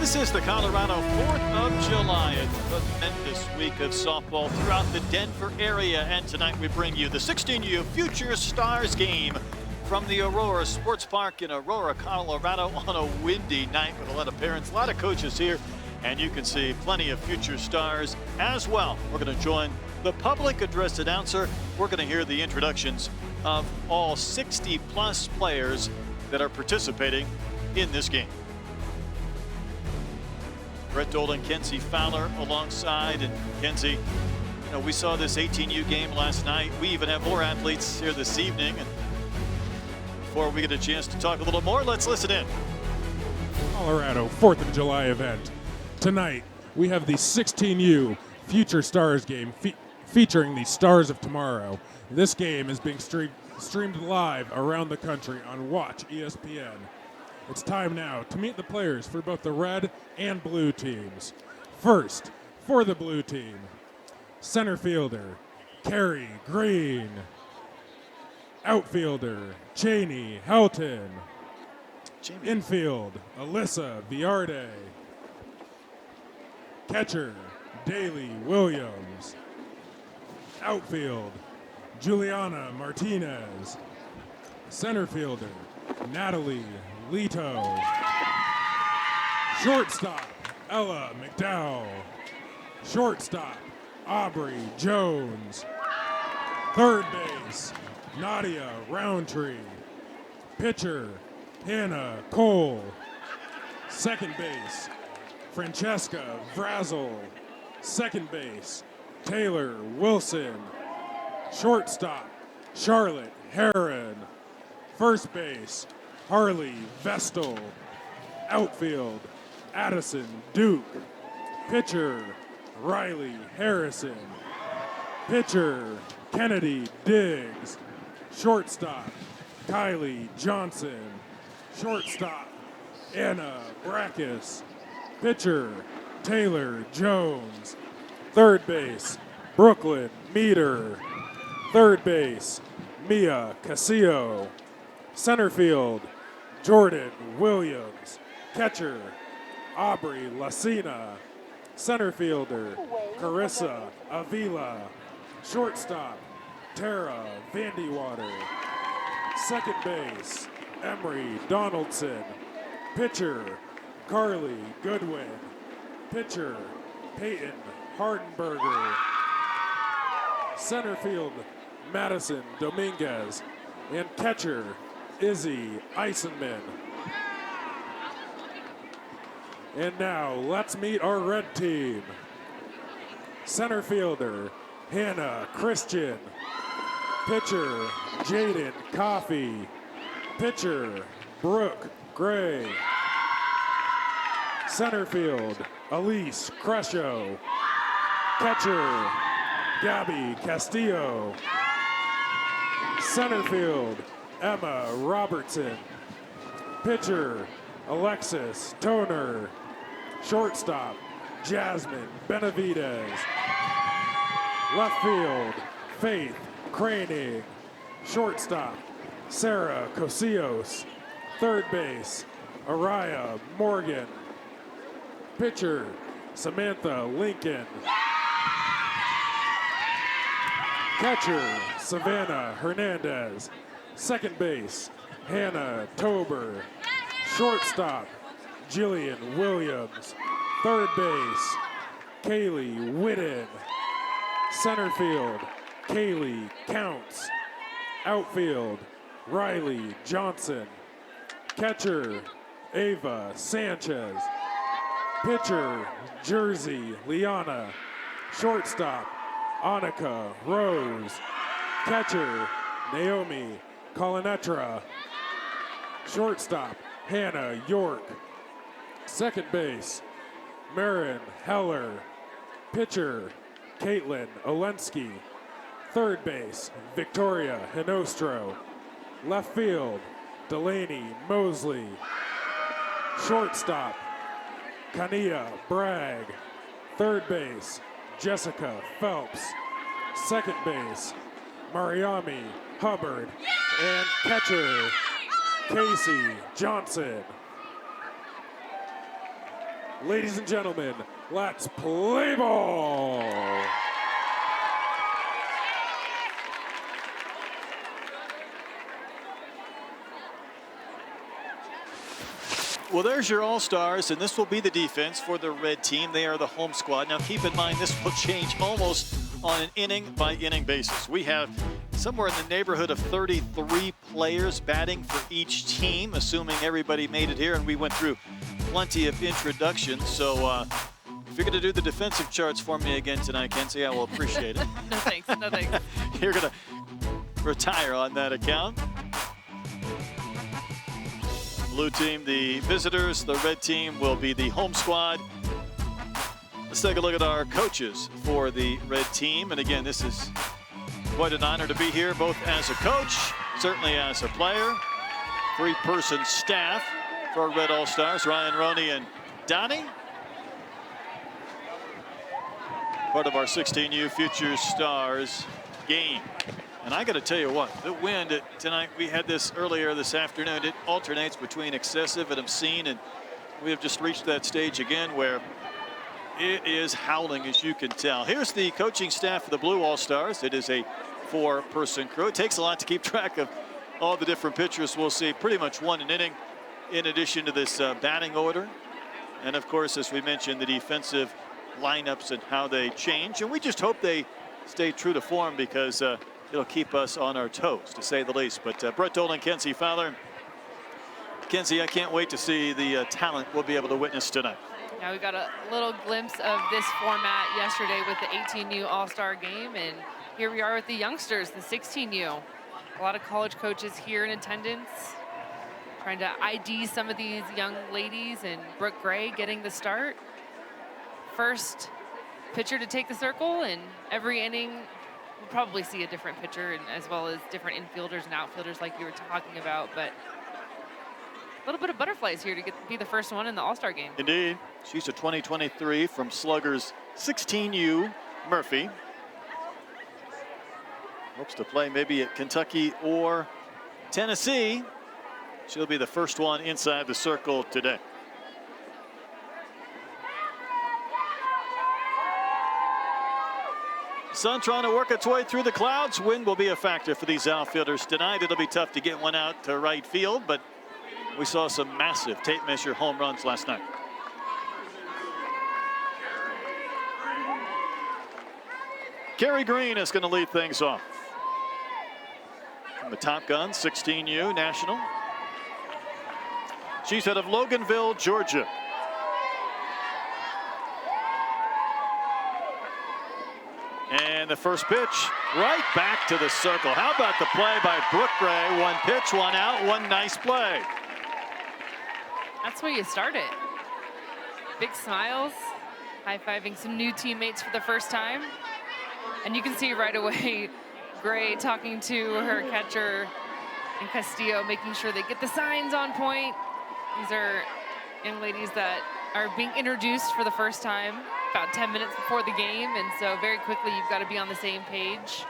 This is the Colorado 4th of July, a tremendous week of softball throughout the Denver area. And tonight we bring you the 16U Future Stars game from the Aurora Sports Park in Aurora, Colorado on a windy night with a lot of parents, a lot of coaches here. And you can see plenty of future stars as well. We're going to join the public address announcer. We're going to hear the introductions of all 60-plus players that are participating in this game. Brett Dolan, Kenzie Fowler alongside. And Kenzie, we saw this 18U game last night. We even have more athletes here this evening. And before we get a chance to talk a little more, let's listen in. Colorado 4th of July event. Tonight, we have the 16U Future Stars game featuring the Stars of Tomorrow. This game is being streamed live around the country on Watch ESPN. It's time now to meet the players for both the red and blue teams. First, for the blue team, center fielder, Carrie Green. Outfielder, Cheney Helton. Infield, Alyssa Viarde. Catcher, Daly Williams. Outfield, Juliana Martinez. Center fielder, Natalie Leto. Shortstop, Ella McDowell. Shortstop, Aubrey Jones. Third base, Nadia Roundtree. Pitcher, Hannah Cole. Second base, Francesca Vrazel. Second base, Taylor Wilson. Shortstop, Charlotte Heron. First base, Harley Vestal. Outfield, Addison Duke. Pitcher, Riley Harrison. Pitcher, Kennedy Diggs. Shortstop, Kylie Johnson. Shortstop, Anna Brackus. Pitcher, Taylor Jones. Third base, Brooklyn Meter. Third base, Mia Casillo. Center field, Jordan Williams. Catcher, Aubrey Lacina. Center fielder, Carissa Avila. Shortstop, Tara Vandewater. Second base, Emery Donaldson. Pitcher, Carly Goodwin. Pitcher, Peyton Hardenberger. Center field, Madison Dominguez. And catcher, Izzy Eisenman. And now, let's meet our red team. Center fielder, Hannah Christian. Pitcher, Jaden Coffey. Pitcher, Brooke Gray. Center field, Elise Crescio. Catcher, Gabby Castillo. Center field, Emma Robertson. Pitcher, Alexis Toner. Shortstop, Jasmine Benavidez. Left field, Faith Craning. Shortstop, Sarah Cosillos. Third base, Araya Morgan. Pitcher, Samantha Lincoln. Catcher, Savannah Hernandez. Second base, Hannah Tober. Shortstop, Jillian Williams. Third base, Kaylee Whitten. Center field, Kaylee Counts. Outfield, Riley Johnson. Catcher, Ava Sanchez. Pitcher, Jersey Liana. Shortstop, Annika Rose. Catcher, Naomi Colinetra. Shortstop, Hannah York. Second base, Marin Heller. Pitcher, Caitlin Olensky. Third base, Victoria Hinostro. Left field, Delaney Mosley. Shortstop, Kania Bragg. Third base, Jessica Phelps. Second base, Mariami Hubbard. And catcher, Casey Johnson. Ladies and gentlemen, let's play ball. Well, there's your All-Stars, and this will be the defense for the red team. They are the home squad. Now, keep in mind, this will change almost on an inning-by-inning basis. We have somewhere in the neighborhood of 33 players batting for each team, assuming everybody made it here, and we went through plenty of introductions. So if you're going to do the defensive charts for me again tonight, Kenzie, I will appreciate it. No thanks, no thanks. You're going to retire on that account. Blue team, the visitors. The red team will be the home squad. Let's take a look at our coaches for the red team. And again, this is quite an honor to be here, both as a coach, certainly as a player. Three-person staff for our Red All-Stars, Ryan, Roney, and Donnie. Part of our 16U Future Stars game. And I got to tell you what, the wind tonight, we had this earlier this afternoon. It alternates between excessive and obscene, and we have just reached that stage again where it is howling, as you can tell. Here's the coaching staff of the Blue All-Stars. It is a 4-person crew. It takes a lot to keep track of all the different pitchers. We'll see pretty much one an inning in addition to this batting order. And of course, as we mentioned, the defensive lineups and how they change. And we just hope they stay true to form, because it'll keep us on our toes, to say the least. But Brett Dolan, Kenzie Fowler. Kenzie, I can't wait to see the talent we'll be able to witness tonight. Now we got a little glimpse of this format yesterday with the 18U All-Star game, and here we are with the youngsters, the 16U. A lot of college coaches here in attendance, trying to ID some of these young ladies, and Brooke Gray getting the start. First pitcher to take the circle, and every inning we'll probably see a different pitcher, and as well as different infielders and outfielders like you were talking about. But a little bit of butterflies here to be the first one in the All-Star game. Indeed. She's a 2023 from Sluggers 16U, Murphy. Hopes to play maybe at Kentucky or Tennessee. She'll be the first one inside the circle today. Sun trying to work its way through the clouds. Wind will be a factor for these outfielders tonight. It'll be tough to get one out to right field, but we saw some massive tape measure home runs last night. Carrie Green is going to lead things off. From the Top Gun, 16U National. She's out of Loganville, Georgia. And the first pitch right back to the circle. How about the play by Brooke Gray? One pitch, one out, one nice play. That's where you start it. Big smiles, high-fiving some new teammates for the first time. And you can see right away Gray talking to her catcher and Castillo, making sure they get the signs on point. These are young ladies that are being introduced for the first time about 10 minutes before the game, and so very quickly you've got to be on the same page.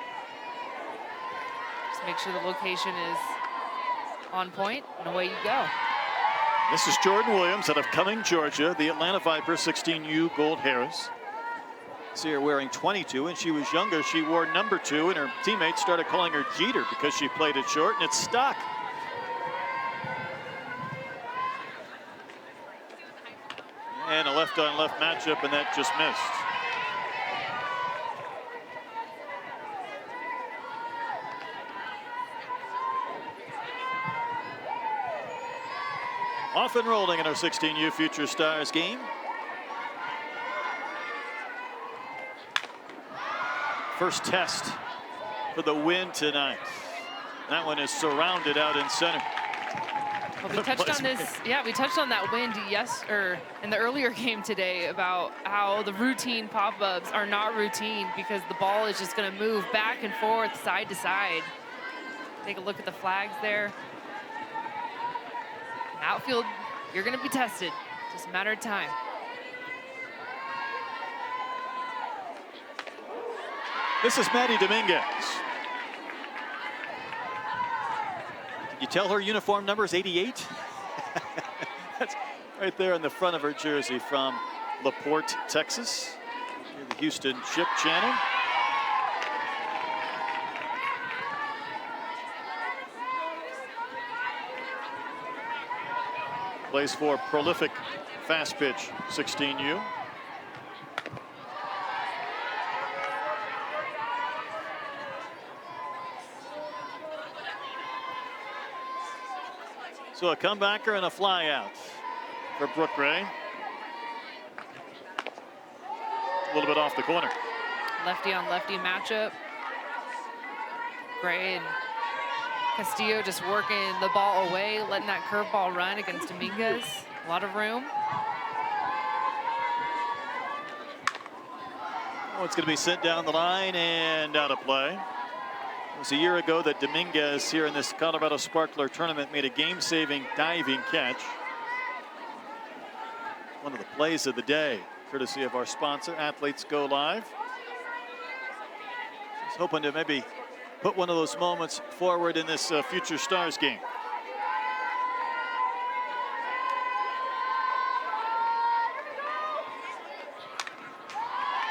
Just make sure the location is on point, and away you go. This is Jordan Williams out of Cumming, Georgia, the Atlanta Vipers 16U Gold Harris. See her wearing 22. When she was younger, she wore number 2, and her teammates started calling her Jeter because she played it short, and it stuck. And a left-on-left matchup, and that just missed. Off and rolling in our 16U Future Stars game. First test for the win tonight. That one is surrounded out in center. Well, we touched on this, yeah, we touched on that wind in the earlier game today about how the routine pop-ups are not routine because the ball is just going to move back and forth, side to side. Take a look at the flags there. Outfield, you're going to be tested. Just a matter of time. This is Maddie Dominguez. Can you tell her uniform number is 88? Right there in the front of her jersey from LaPorte, Texas, near the Houston Ship Channel. Plays for prolific fast pitch 16U. So a comebacker and a fly out for Brooke Gray. A little bit off the corner. Lefty on lefty matchup. Gray and Castillo just working the ball away, letting that curveball run against Dominguez. A lot of room. Oh, it's going to be sent down the line and out of play. It was a year ago that Dominguez here in this Colorado Sparkler tournament made a game-saving diving catch. One of the plays of the day, courtesy of our sponsor, Athletes Go Live. Just hoping to maybe put one of those moments forward in this Future Stars game.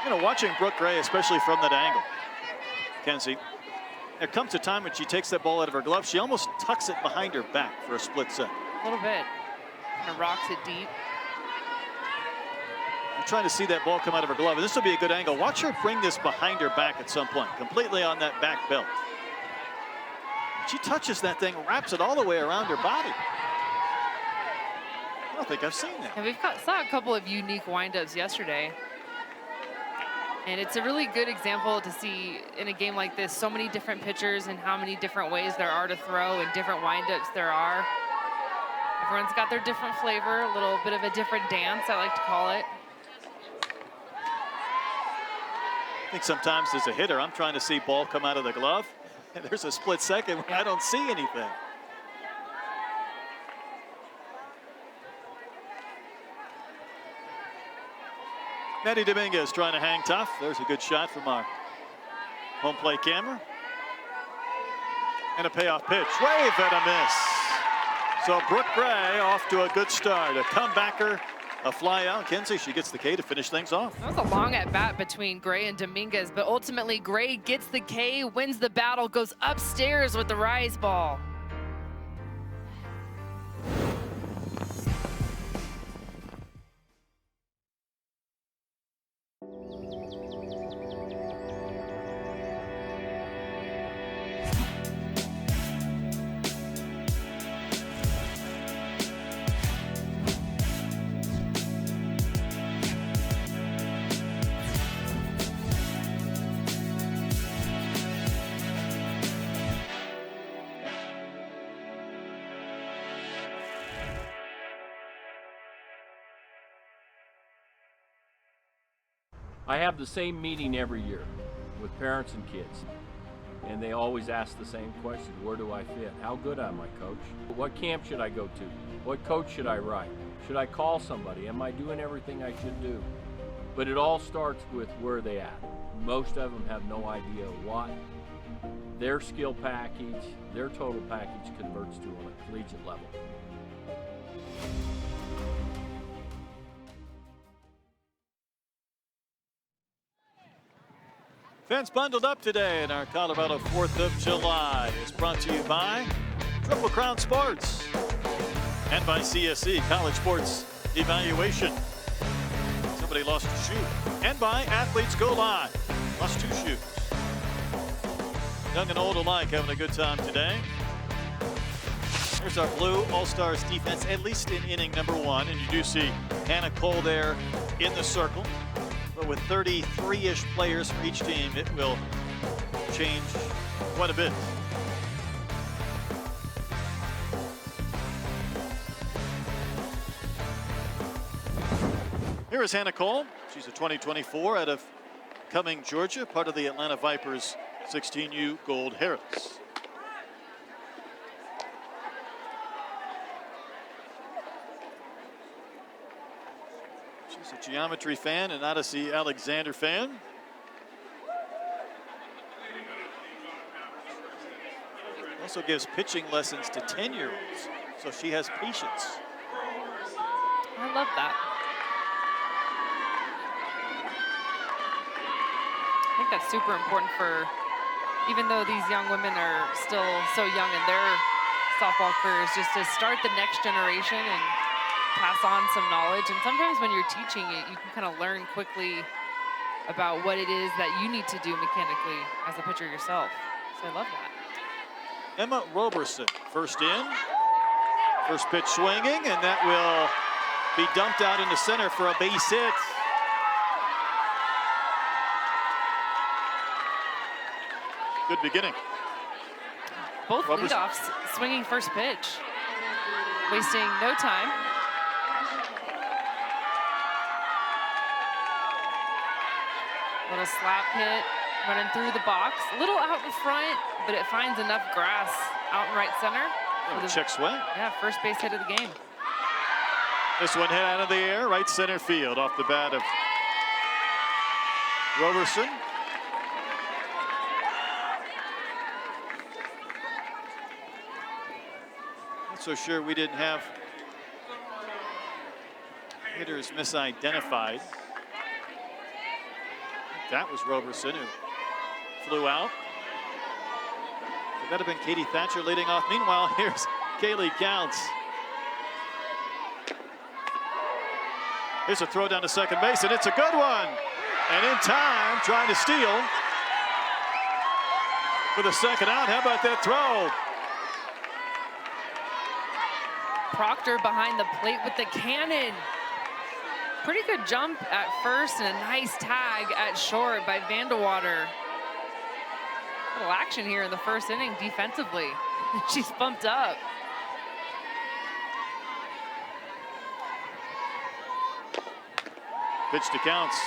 You know, watching Brooke Gray, especially from that angle, Kenzie, there comes a time when she takes that ball out of her glove, she almost tucks it behind her back for a split second. A little bit. Kind of rocks it deep. I'm trying to see that ball come out of her glove, and this will be a good angle. Watch her bring this behind her back at some point, completely on that back belt. She touches that thing, wraps it all the way around her body. I don't think I've seen that. And saw a couple of unique windups yesterday. And it's a really good example to see in a game like this, so many different pitchers and how many different ways there are to throw and different windups there are. Everyone's got their different flavor, a little bit of a different dance, I like to call it. I think sometimes as a hitter, I'm trying to see ball come out of the glove, and there's a split second where I don't see anything. Maddie Dominguez trying to hang tough. There's a good shot from our home plate camera. And a payoff pitch. Wave and a miss. So Brooke Gray off to a good start. A comebacker, a fly out. Kenzie, she gets the K to finish things off. That was a long at bat between Gray and Dominguez, but ultimately Gray gets the K, wins the battle, goes upstairs with the rise ball. I have the same meeting every year with parents and kids, and they always ask the same question: where do I fit? How good am I, coach? What camp should I go to? What coach should I write? Should I call somebody? Am I doing everything I should do? But it all starts with where they at. Most of them have no idea what their skill package, their total package converts to on a collegiate level. Fans bundled up today in our Colorado 4th of July is brought to you by Triple Crown Sports and by CSE, College Sports Evaluation. Somebody lost a shoe. And by Athletes Go Live. Lost 2 shoes. Young and old alike having a good time today. Here's our Blue All-Stars defense, at least in inning number 1. And you do see Hannah Cole there in the circle. But with 33-ish players for each team, it will change quite a bit. Here is Hannah Cole. She's a 2024 out of Cumming, Georgia, part of the Atlanta Vipers 16U Gold Heralds. She's a geometry fan and Odyssey Alexander fan. Also gives pitching lessons to 10-year-olds, so she has patience. I love that. I think that's super important for, even though these young women are still so young in their softball careers, just to start the next generation and pass on some knowledge. And sometimes when you're teaching it, you can kind of learn quickly about what it is that you need to do mechanically as a pitcher yourself. So I love that. Emma Roberson, first in. First pitch swinging, and that will be dumped out into center for a base hit. Good beginning. Both Roberson. leadoffs swinging first pitch, wasting no time. Little slap hit, running through the box. A little out in front, but it finds enough grass out in right center. For the, Check swing. yeah, first base hit of the game. This one hit out of the air, right center field, off the bat of Roberson. Not so sure we didn't have hitters misidentified. That was Roberson who flew out. Could that have been Katie Thatcher leading off? Meanwhile, here's Kaylee Counts. Here's a throw down to second base, and it's a good one. And in time, trying to steal for the second out. How about that throw? Proctor behind the plate with the cannon. Pretty good jump at first and a nice tag at short by Vandewater. A little action here in the first inning defensively. She's bumped up. Pitch to Counts.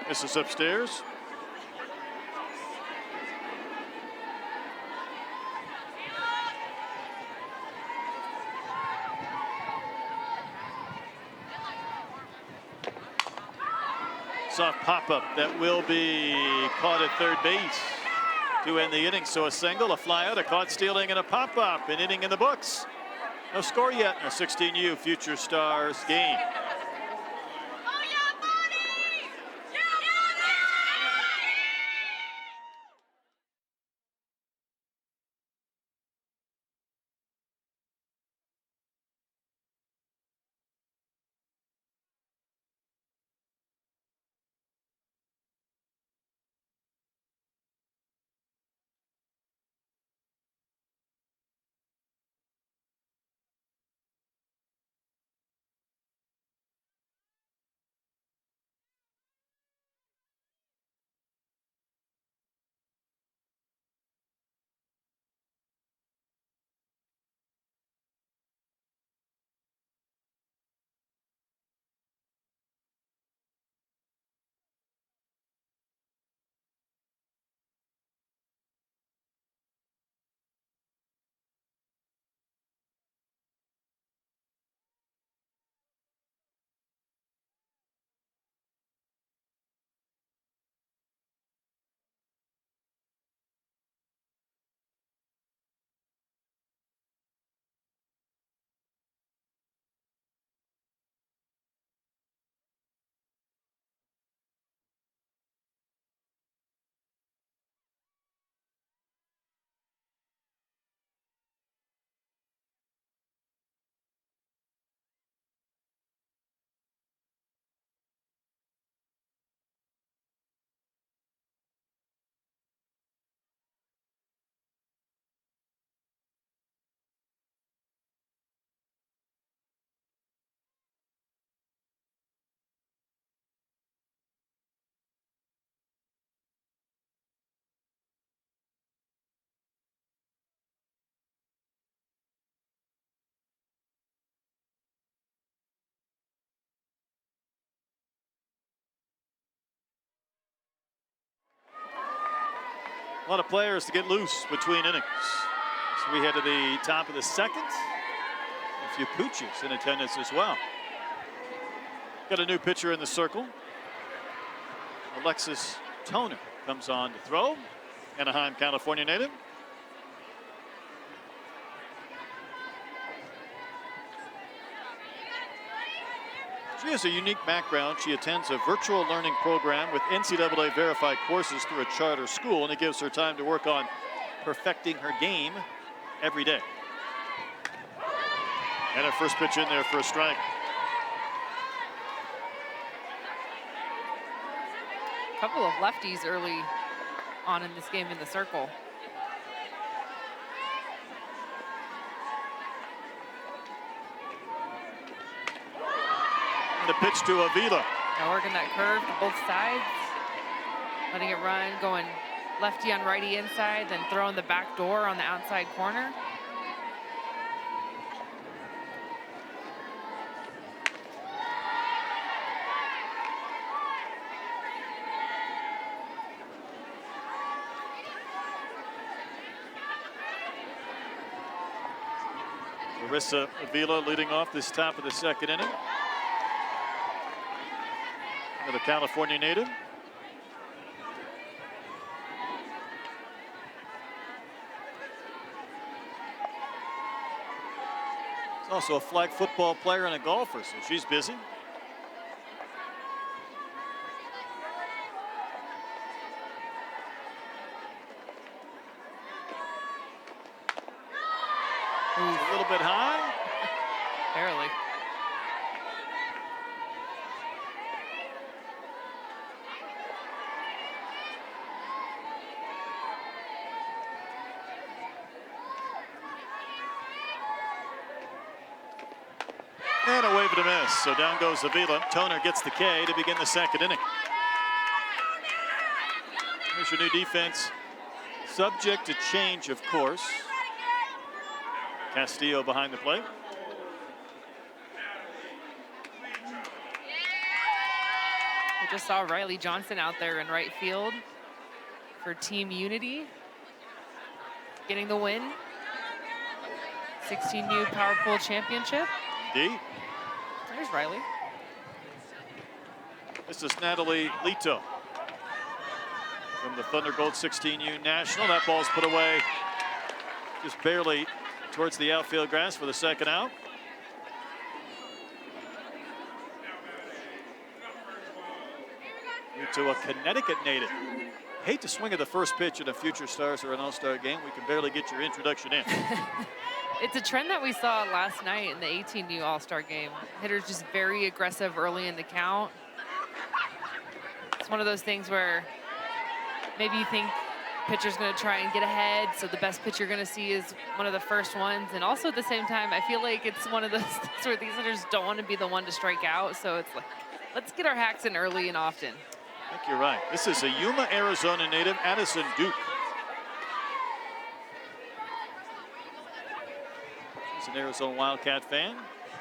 This is upstairs. Soft pop-up that will be caught at third base to end the inning. So a single, a flyout, a caught stealing, and a pop-up. An inning in the books. No score yet in a 16U Future Stars game. A lot of players to get loose between innings. So we head to the top of the second. A few pooches in attendance as well. Got a new pitcher in the circle. Alexis Toner comes on to throw. Anaheim, California native. She has a unique background. She attends a virtual learning program with NCAA verified courses through a charter school, and it gives her time to work on perfecting her game every day. And her first pitch in there for a strike. A couple of lefties early on in this game in the circle. The pitch to Avila. Now working that curve to both sides, letting it run, going lefty on righty inside, then throwing the back door on the outside corner. Larissa Avila leading off this top of the second inning. Another California native. She's also a flag football player and a golfer, so she's busy. A little bit high. Barely. And a wave and a miss. So down goes Avila. Toner gets the K to begin the second inning. Here's your new defense. Subject to change, of course. Castillo behind the plate. We just saw Riley Johnson out there in right field for Team Unity, getting the win. 16U Power Pool Championship. Indeed. There's Riley. This is Natalie Lito from the Thunder Gold 16U National. That ball's put away just barely towards the outfield grass for the second out. To a Connecticut native. Hate to swing at the first pitch in a Future Stars or an All-Star game. We can barely get your introduction in. It's a trend that we saw last night in the 18U All-Star game. Hitters just very aggressive early in the count. It's one of those things where maybe you think pitcher's going to try and get ahead, so the best pitch you're going to see is one of the first ones. And also at the same time, I feel like it's one of those things where these hitters don't want to be the one to strike out. So it's like, let's get our hacks in early and often. I think you're right. This is a Yuma, Arizona native, Addison Duke. He's an Arizona Wildcat fan.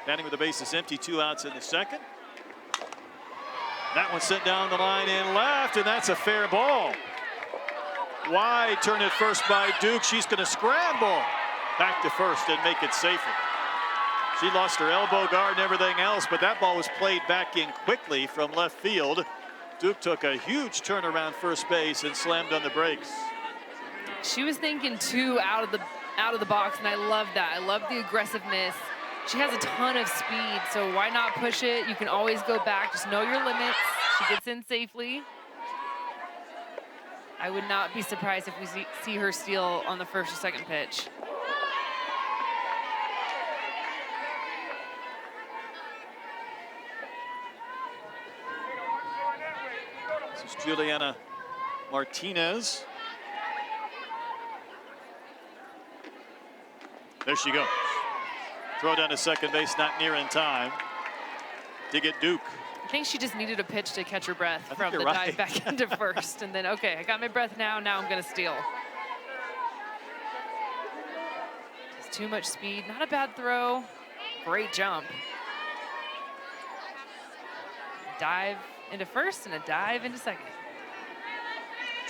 Batting with the bases empty, 2 outs in the second. That one sent down the line in left, and that's a fair ball. Wide turn at first by Duke. She's going to scramble back to first and make it safer. She lost her elbow guard and everything else, but that ball was played back in quickly from left field. Duke took a huge turn around first base and slammed on the brakes. She was thinking 2 out of the box, and I love that. I love the aggressiveness. She has a ton of speed, so why not push it? You can always go back. Just know your limits. She gets in safely. I would not be surprised if we see her steal on the first or second pitch. This is Juliana Martinez. There she goes. Throw down to second base, not near in time to get Duke. I think she just needed a pitch to catch her breath from the right. dive back into first. And then, okay, I got my breath now. Now I'm going to steal. Just too much speed. Not a bad throw. Great jump. Dive into first and a dive into second.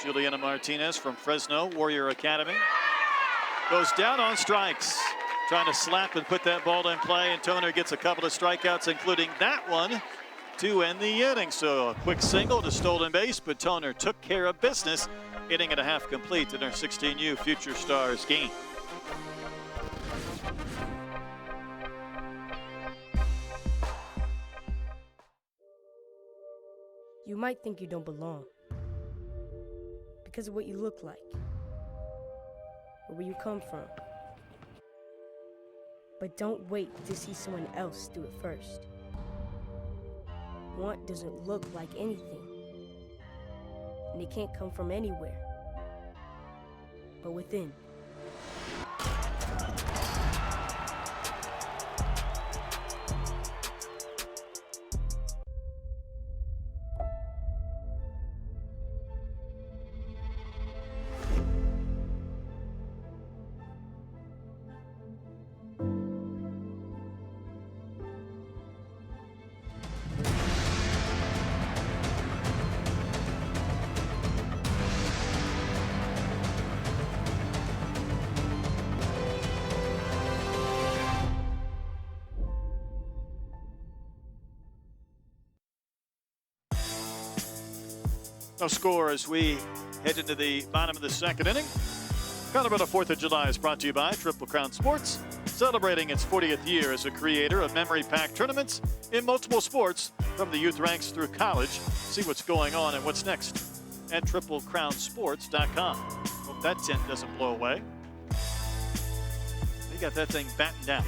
Juliana Martinez from Fresno Warrior Academy goes down on strikes, trying to slap and put that ball in play, and Toner gets a couple of strikeouts, including that one, to end the inning. So a quick single to stolen base, but Toner took care of business, hitting at a half complete in our 16U Future Stars game. You might think you don't belong because of what you look like or where you come from. But don't wait to see someone else do it first. Want doesn't look like anything, and it can't come from anywhere but within. No score as we head into the bottom of the second inning. Colorado 4th of July is brought to you by Triple Crown Sports, celebrating its 40th year as a creator of memory-packed tournaments in multiple sports from the youth ranks through college. See what's going on and what's next at triplecrownsports.com. Hope that tent doesn't blow away. They got that thing battened down.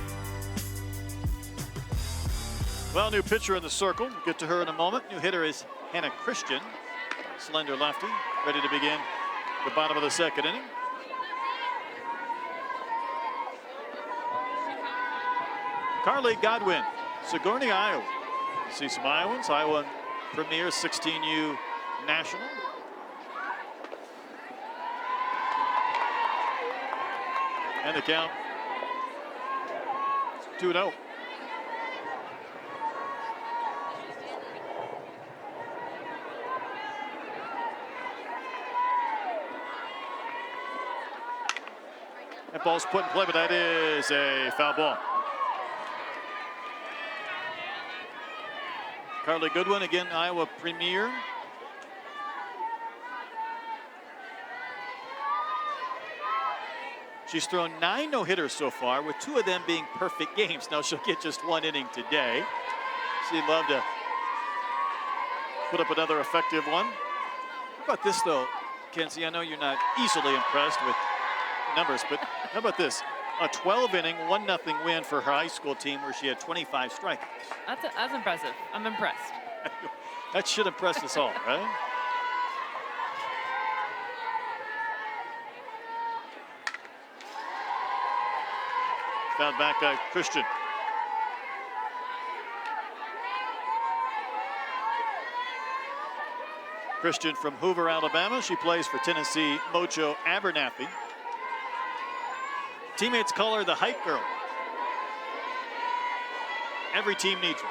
Well, new pitcher in the circle. We'll get to her in a moment. New hitter is Hannah Christian. Slender lefty, ready to begin the bottom of the second inning. Carly Godwin, Sigourney, Iowa. See some Iowans. Iowa Premier 16U National. And the count 2-0. That ball's put in play, but that is a foul ball. Carly Goodwin, again, Iowa Premier. She's thrown 9 no-hitters so far, with 2 of them being perfect games. Now she'll get just 1 inning today. She'd love to put up another effective one. How about this, though, Kenzie? I know you're not easily impressed with numbers, but how about this? A 12-inning, 1-0 win for her high school team where she had 25 strikeouts. That's impressive. I'm impressed. That should impress us all, right? Found back by Christian. Christian from Hoover, Alabama. She plays for Tennessee Mojo Abernathy. Teammates call her the hype girl. Every team needs her.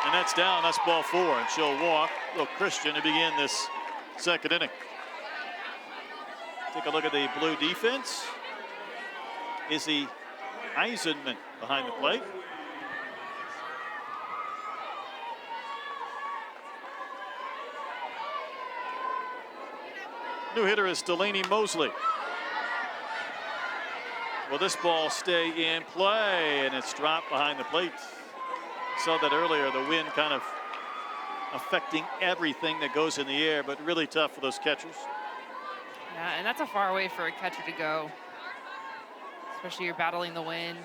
And that's down, that's ball 4, and she'll walk little Christian to begin this second inning. Take a look at the blue defense. Izzy Eisenman behind the plate. New hitter is Delaney Mosley. Will this ball stay in play? And it's dropped behind the plate. Saw that earlier, the wind kind of affecting everything that goes in the air, but really tough for those catchers. Yeah, and that's a far way for a catcher to go, especially you're battling the wind.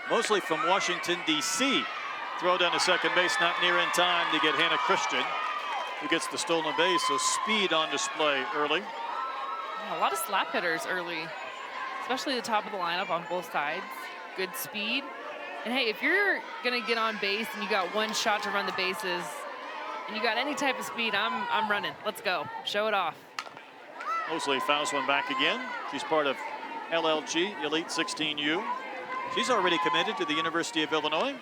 Mosley from Washington, D.C. Throw down to second base, not near in time to get Hannah Christian, who gets the stolen base, so speed on display early. Yeah, a lot of slap hitters early, especially the top of the lineup on both sides. Good speed. And hey, if you're gonna get on base and you got one shot to run the bases and you got any type of speed, I'm running. Let's go. Show it off. Mosley fouls one back again. She's part of LLG, Elite 16U. She's already committed to the University of Illinois.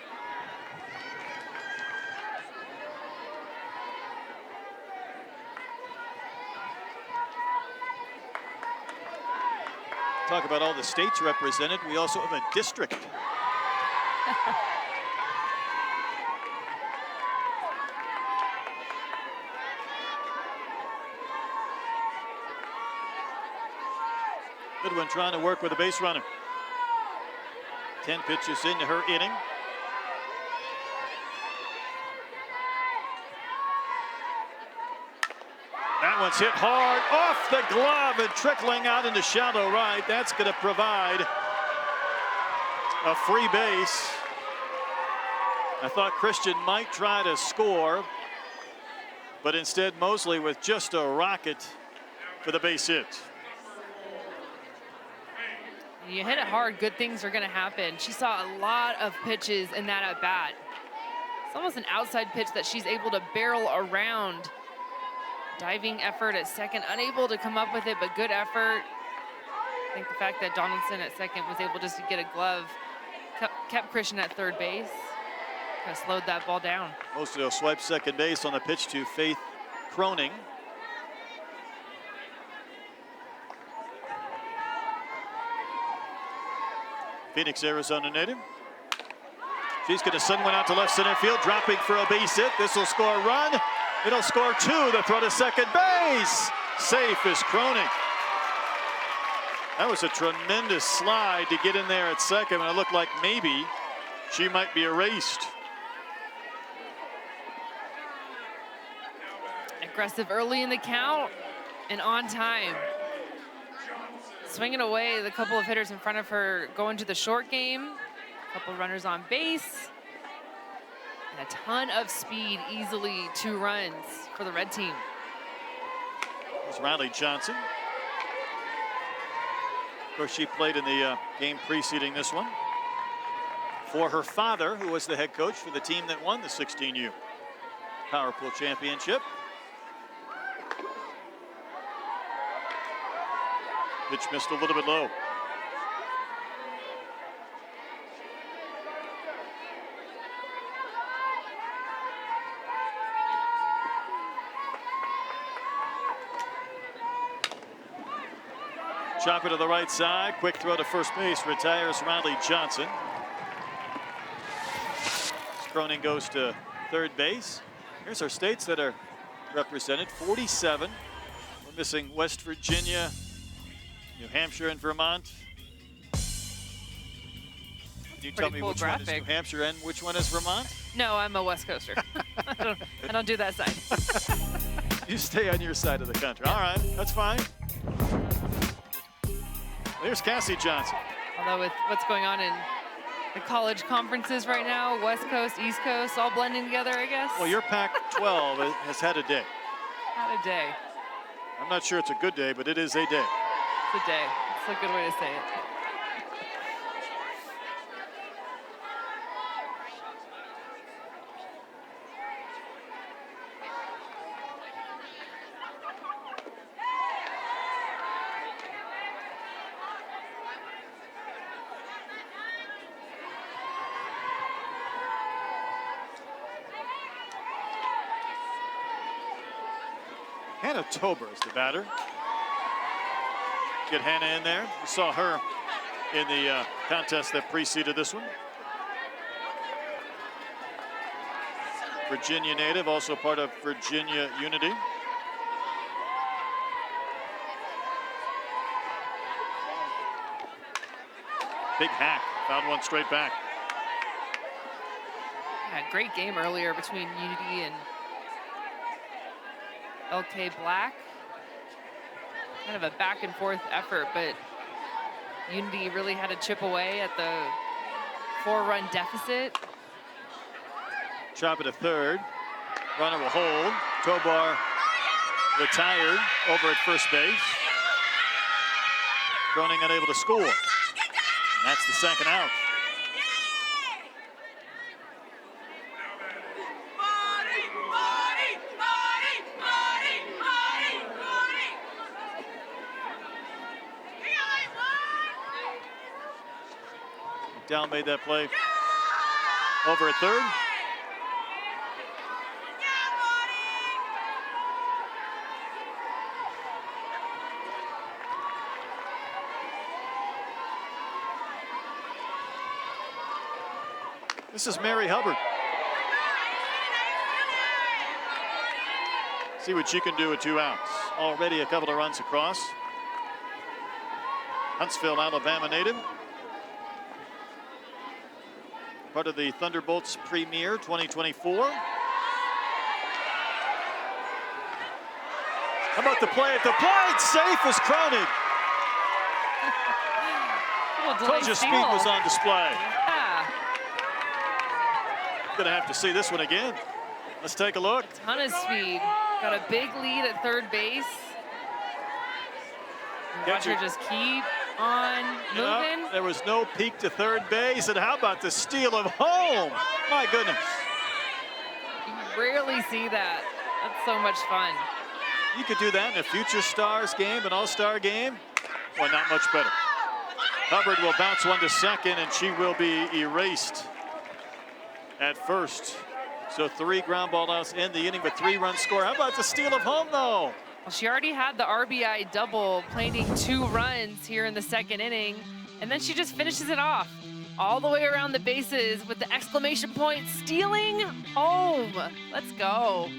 Talk about all the states represented. We also have a district. good when trying to work with a base runner. 10 pitches into her inning. That one's hit hard off the glove and trickling out into shallow right. That's going to provide a free base. I thought Christian might try to score, but instead Mosley with just a rocket for the base hit. You hit it hard, good things are going to happen. She saw a lot of pitches in that at bat. It's almost an outside pitch that she's able to barrel around. Diving effort at second, unable to come up with it, but good effort. I think the fact that Donaldson at second was able just to get a glove kept Christian at third base. Kind of slowed that ball down. Mosley will swipe second base on the pitch to Faith Croning. Phoenix, Arizona native. She's going to send one out to left center field, dropping for a base hit. This will score a run. It'll score two. The throw to second base. Safe is Croning. That was a tremendous slide to get in there at second, and it looked like maybe she might be erased. Aggressive early in the count and on time. Swinging away, the couple of hitters in front of her going to the short game. A couple runners on base. And a ton of speed, easily 2 runs for the red team. It's Riley Johnson. Of course, she played in the game preceding this one for her father, who was the head coach for the team that won the 16U Power Pool Championship. Pitch missed a little bit low. Chop it to the right side. Quick throw to first base. Retires Riley Johnson. Cronin goes to third base. Here's our states that are represented. 47. We're missing West Virginia, New Hampshire, and Vermont. Can you tell me which one is New Hampshire and which one is Vermont? No, I'm a West Coaster. I don't do that side. You stay on your side of the country. All right, that's fine. There's Cassie Johnson. Although with what's going on in the college conferences right now, West Coast, East Coast, all blending together, I guess. Well, your Pac-12 has had a day. Had a day. I'm not sure it's a good day, but it is a day. It's a day. It's a good way to say it. Hannah Tober is the batter. Get Hannah in there. We saw her in the contest that preceded this one. Virginia native, also part of Virginia Unity. Big hack, found one straight back. Yeah, great game earlier between Unity and LK Black. Kind of a back and forth effort, but Unity really had to chip away at the 4-run deficit. Chop it to third. Runner will hold. Tobar retired over at first base. Cronin unable to score. And that's the second out. Down made that play over at third. This is Mary Hubbard. See what she can do with 2 outs. Already a couple of runs across. Huntsville, Alabama native. Part of the Thunderbolts Premier 2024. How about the play at the plate? Safe as Cronin. Told you speed was on display. Yeah. Gonna have to see this one again. Let's take a look. Ton of speed. Got a big lead at third base. Watch her just keep on moving. There was no peak to third base. And how about the steal of home? My goodness. You rarely see that. That's so much fun. You could do that in a Future Stars game, an All-Star game. Well, not much better. Hubbard will bounce one to second, and she will be erased at first. So 3 ground ball outs in the inning with 3-run score. How about the steal of home, though? Well, she already had the RBI double, planting 2 runs here in the second inning, and then she just finishes it off all the way around the bases with the exclamation point, stealing home. Let's go.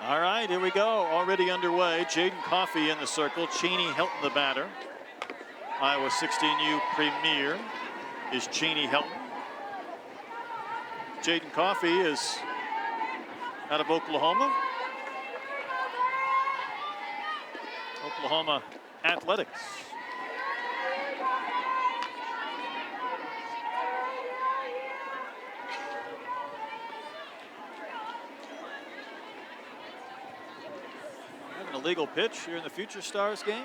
All right, here we go. Already underway. Jaden Coffey in the circle. Cheney Helton the batter. Iowa 16U Premier is Cheney Helton. Jaden Coffey is out of Oklahoma. Oklahoma Athletics. Having a legal pitch here in the Future Stars game.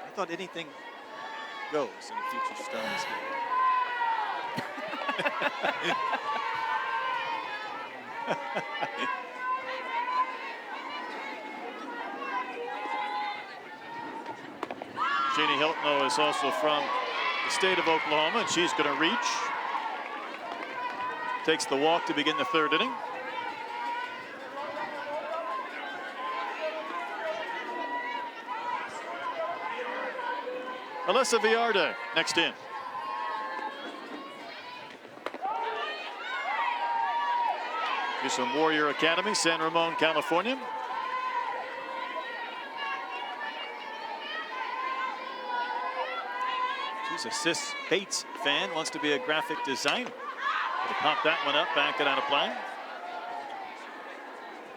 I thought anything goes in a Future Stars game. Cheney Helton, though, is also from the state of Oklahoma, and she's going to reach. Takes the walk to begin the third inning. Alyssa Villarde next in. She's from Warrior Academy, San Ramon, California. She's a Sis Bates fan, wants to be a graphic designer. Gonna pop that one up, back it out of play.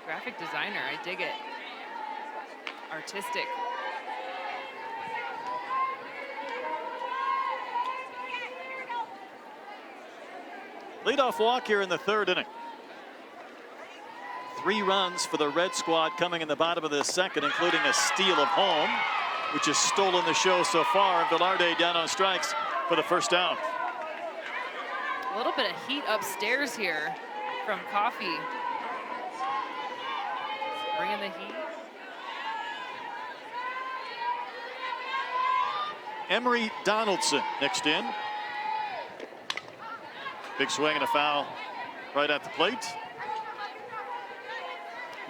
Graphic designer, I dig it. Artistic. Leadoff walk here in the 3rd inning. 3 runs for the Red Squad coming in the bottom of the 2nd, including a steal of home, which has stolen the show so far. Velarde down on strikes for the 1st out. A little bit of heat upstairs here from Coffee. Bringing the heat. Emery Donaldson next in. Big swing and a foul right at the plate.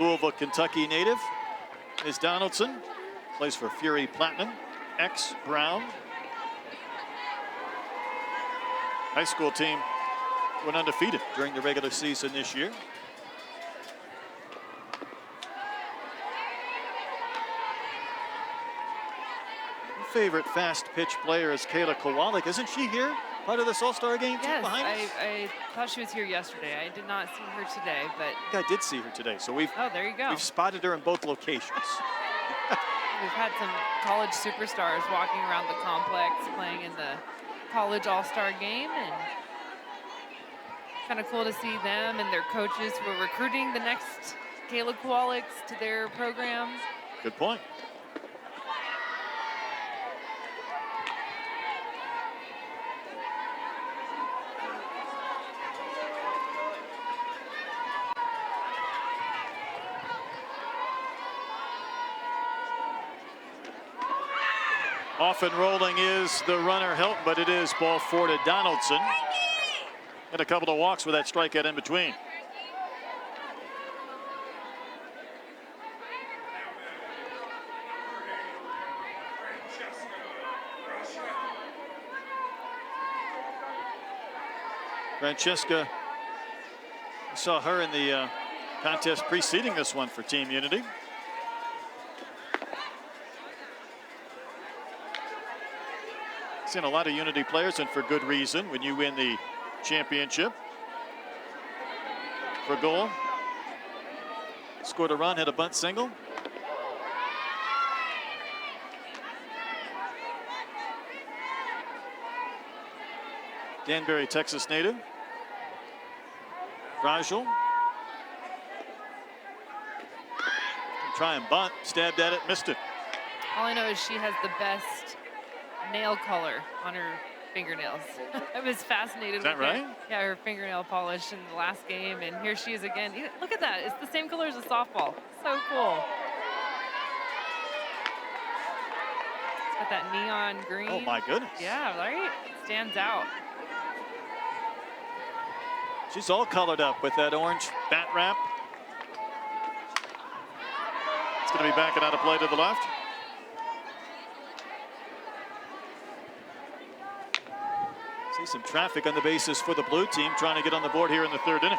Louisville, Kentucky native is Donaldson. Plays for Fury Platinum, ex-Brown. High school team went undefeated during the regular season this year. Your favorite fast pitch player is Kayla Kowalik. Isn't she here? Part of this All-Star game too, Yes, behind us? I thought she was here yesterday. I did not see her today, but I think I did see her today, so we've there you go. we've spotted her in both locations. We've had some college superstars walking around the complex playing in the college all-star game, and kind of cool to see them and their coaches who are recruiting the next Kayla Kowaliks to their program. Good point. Off and rolling is the runner Helton, but it is ball 4 to Donaldson. And a couple of walks with that strikeout in between. Francesca, we saw her in the contest preceding this one for Team Unity. Seen a lot of Unity players, and for good reason, when you win the championship. For goal, scored a run, hit a bunt single. Danbury, Texas native. Rajal. Try and bunt, stabbed at it, missed it. All I know is she has the best nail color on her fingernails. I was fascinated Is that with right? her fingernail polish in the last game, and here she is again. Look at that, it's the same color as a softball. So cool. It's got that neon green. Oh my goodness. Yeah, right? Stands out. She's all colored up with that orange bat wrap. It's going to be backing out of play to the left. See some traffic on the bases for the blue team, trying to get on the board here in the 3rd inning.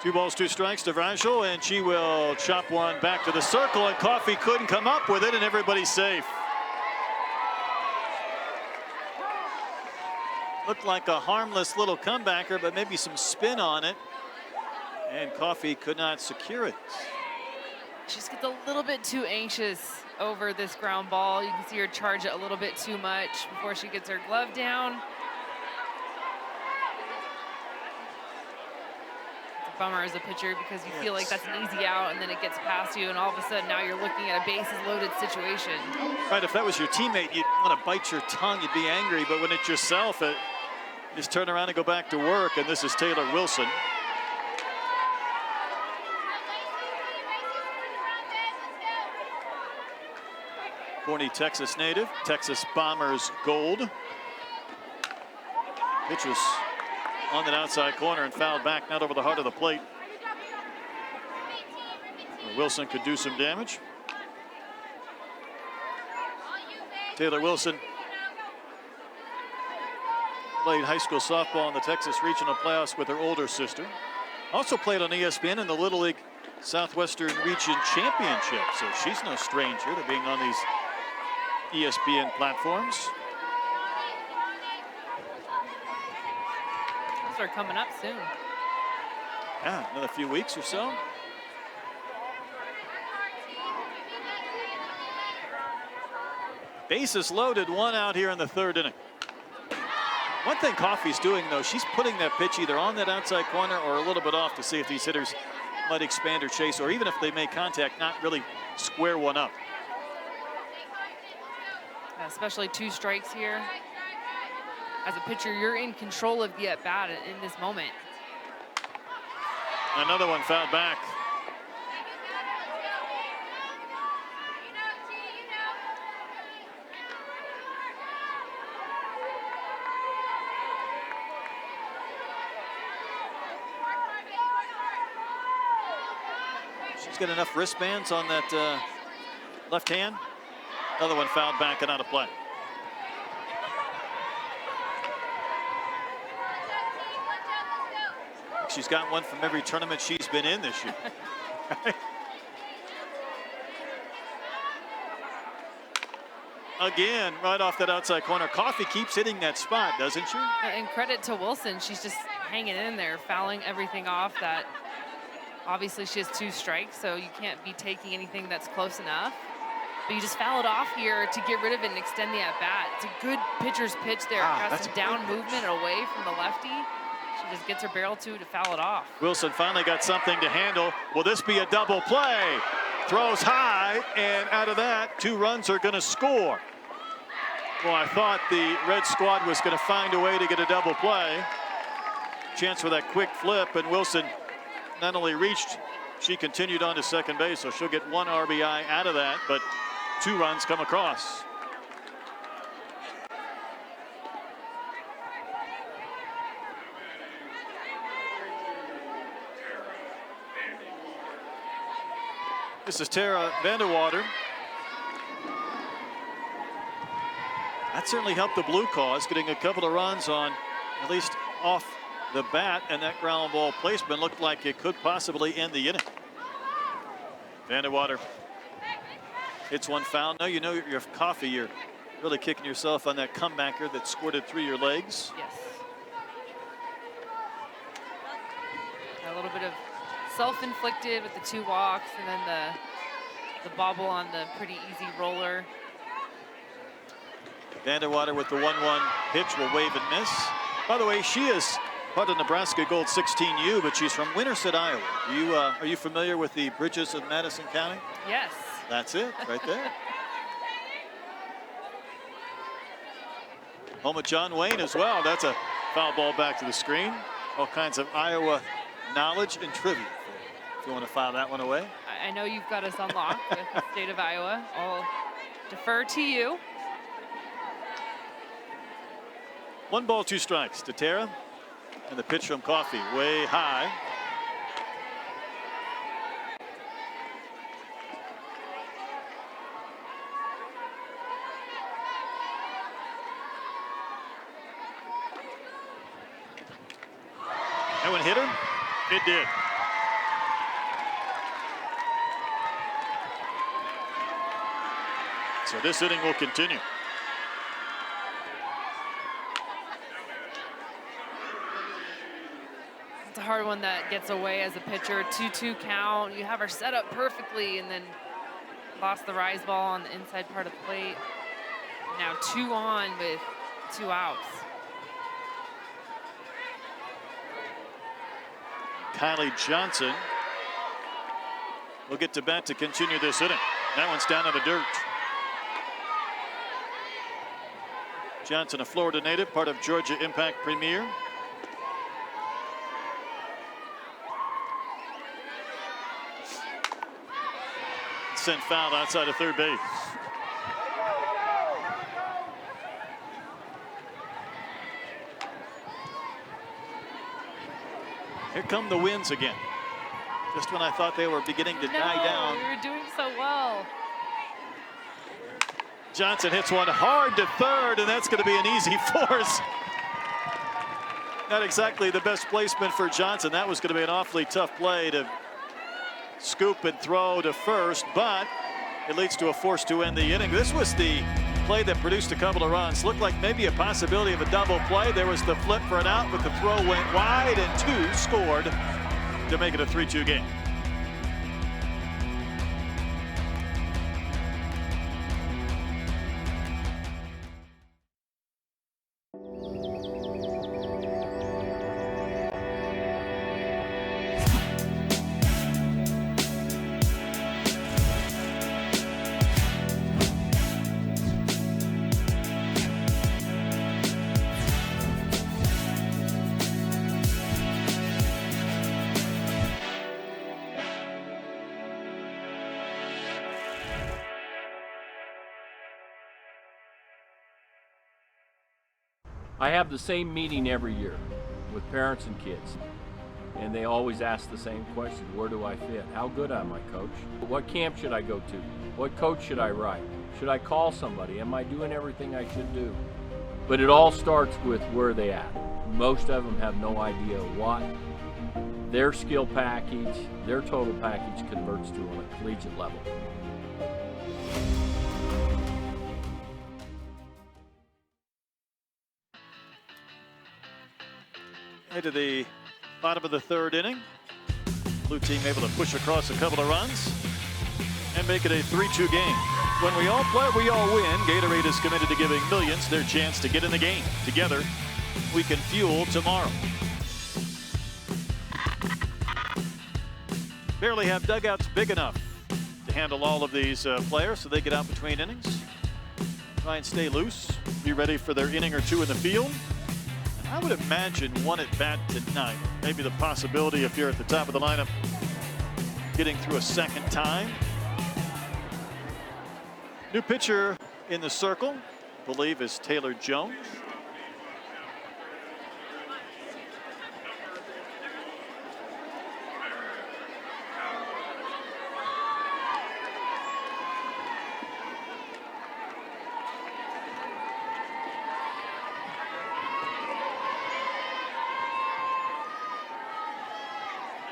Two balls, 2 strikes to Rajal, and she will chop one back to the circle, and Coffee couldn't come up with it, and everybody's safe. Looked like a harmless little comebacker, but maybe some spin on it, and Coffee could not secure it. She just gets a little bit too anxious over this ground ball. You can see her charge it a little bit too much before she gets her glove down. It's a bummer as a pitcher because you feel like that's an easy out, and then it gets past you, and all of a sudden now you're looking at a bases loaded situation. Right, if that was your teammate, you'd want to bite your tongue, you'd be angry, but when it's yourself, you just turn around and go back to work, and this is Taylor Wilson. Forney, Texas native, Texas Bombers gold. Pitch was on that outside corner and fouled back, not over the heart of the plate. Wilson could do some damage. Taylor Wilson played high school softball in the Texas Regional Playoffs with her older sister. Also played on ESPN in the Little League Southwestern Region Championship, so she's no stranger to being on these ESPN platforms. Those are coming up soon. Yeah, another few weeks or so. Bases loaded, one out here in the third inning. One thing Coffey's doing, though, she's putting that pitch either on that outside corner or a little bit off to see if these hitters might expand or chase, or even if they make contact, not really square one up. Especially 2 strikes here. As a pitcher, you're in control of the at-bat in this moment. Another one fouled back. She's got enough wristbands on that left hand. Another one fouled back and out of play. She's got one from every tournament she's been in this year. Again, right off that outside corner. Coffey keeps hitting that spot, doesn't she? And credit to Wilson. She's just hanging in there, fouling everything off. That obviously she has 2 strikes, so you can't be taking anything that's close enough. But you just foul it off here to get rid of it and extend the at-bat. It's a good pitcher's pitch there. Got some down movement away from the lefty. She just gets her barrel to foul it off. Wilson finally got something to handle. Will this be a double play? Throws high, and out of that, 2 runs are going to score. Well, I thought the Red squad was going to find a way to get a double play. Chance for that quick flip, and Wilson not only reached, she continued on to second base, so she'll get 1 RBI out of that, but 2 runs come across. This is Tara Vanderwater. That certainly helped the blue cause, getting a couple of runs on, at least off the bat, and that ground ball placement looked like it could possibly end the inning. Vanderwater hits one foul. Now you know your Coffey, you're really kicking yourself on that comebacker that squirted through your legs. Yes. A little bit of self-inflicted with the 2 walks, and then the bobble on the pretty easy roller. Vanderwater with the 1-1 pitch will wave and miss. By the way, she is part of Nebraska Gold 16U, but she's from Winterset, Iowa. Are you familiar with the bridges of Madison County? Yes. That's it, right there. Home of John Wayne as well. That's a foul ball back to the screen. All kinds of Iowa knowledge and trivia if you want to file that one away. I know you've got us on lock with the state of Iowa. I'll defer to you. 1 ball, 2 strikes to Tara, and the pitch from Coffey way high. That one hit her? It did. So this inning will continue. It's a hard one that gets away as a pitcher. 2-2 count. You have her set up perfectly and then lost the rise ball on the inside part of the plate. Now 2 on with 2 outs. Kylie Johnson will get to bat to continue this inning. That one's down in the dirt. Johnson, a Florida native, part of Georgia Impact Premier. Sent foul outside of third base. Here come the winds again. Just when I thought they were beginning to die down. We were doing so well. Johnson hits one hard to third, and that's going to be an easy force. Not exactly the best placement for Johnson. That was going to be an awfully tough play to scoop and throw to first, but it leads to a force to end the inning. This was the play that produced a couple of runs. Looked like maybe a possibility of a double play. There was the flip for an out, but the throw went wide, and 2 scored to make it a 3-2 game. I have the same meeting every year with parents and kids, and they always ask the same question: where do I fit? How good am I, coach? What camp should I go to? What coach should I write? Should I call somebody? Am I doing everything I should do? But it all starts with where they at. Most of them have no idea what their skill package, their total package converts to on a collegiate level. Head to the bottom of the third inning. Blue team able to push across a couple of runs and make it a 3-2 game. When we all play, we all win. Gatorade is committed to giving millions their chance to get in the game. Together, we can fuel tomorrow. Barely have dugouts big enough to handle all of these players, so they get out between innings. Try and stay loose, be ready for their inning or two in the field. I would imagine one at bat tonight. Maybe the possibility, if you're at the top of the lineup, getting through a second time. New pitcher in the circle, I believe, is Taylor Jones.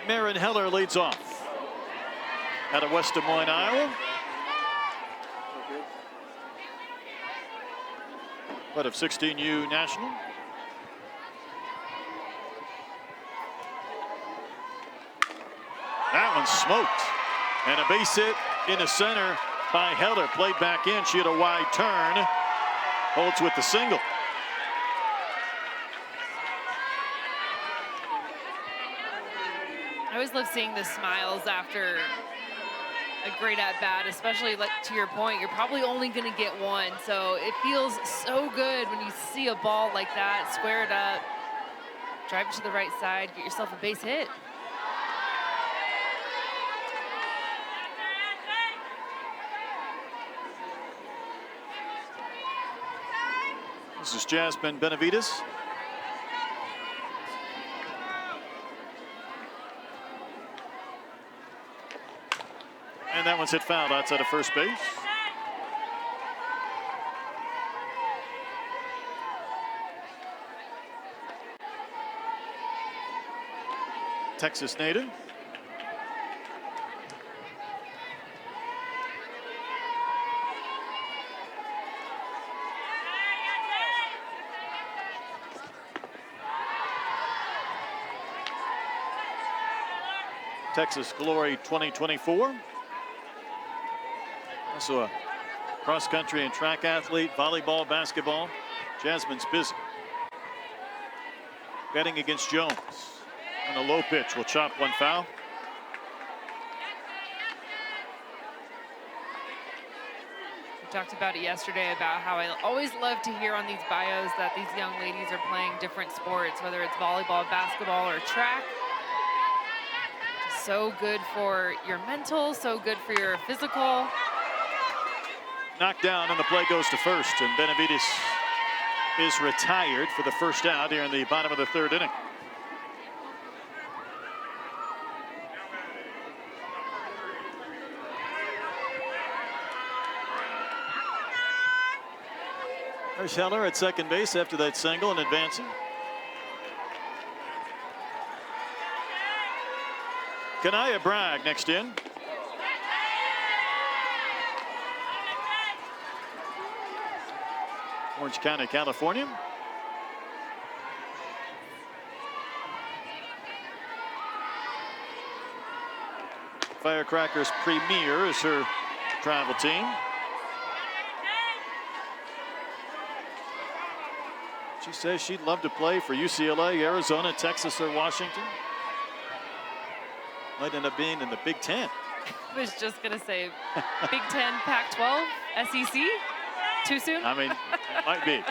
Marin Heller leads off out of West Des Moines, Iowa. Part of 16U National. That one smoked. And a base hit into center by Heller. Played back in. She had a wide turn. Holds with the single. I always love seeing the smiles after a great at-bat, especially like to your point, you're probably only going to get one. So it feels so good when you see a ball like that, square it up, drive it to the right side, get yourself a base hit. This is Jasmine Benavides. And that one's hit foul outside of first base. Texas native. Texas Glory 2024. Also a cross-country and track athlete, volleyball, basketball. Jasmine's busy. Betting against Jones. On a low pitch, will chop one foul. We talked about it yesterday about how I always love to hear on these bios that these young ladies are playing different sports, whether it's volleyball, basketball, or track. Just so good for your mental, so good for your physical. Knocked down and the play goes to first, and Benavides is retired for the first out here in the bottom of the third inning. There's Heller at second base after that single and advancing. Kanaya Bragg next in. Orange County, California. Firecrackers Premier is her travel team. She says she'd love to play for UCLA, Arizona, Texas, or Washington. Might end up being in the Big Ten. I was just going to say Big Ten, Pac-12, SEC. Too soon? I mean, it might be.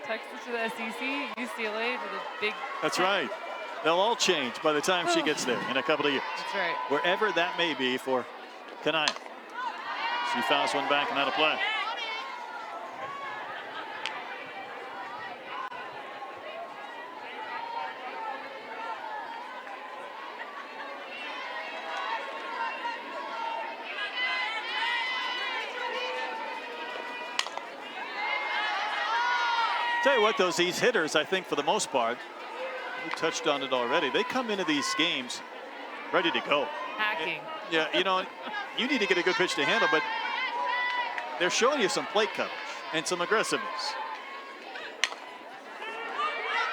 Texas to the SEC, UCLA to the Big That's Ten. right. They'll all change by the time she gets there in a couple of years. That's right. Wherever that may be for Kanaya. She fouls one back and out of play. Tell you what, these hitters, I think for the most part, we touched on it already, they come into these games ready to go. Hacking. Yeah, you know, you need to get a good pitch to handle, but they're showing you some plate coverage and some aggressiveness.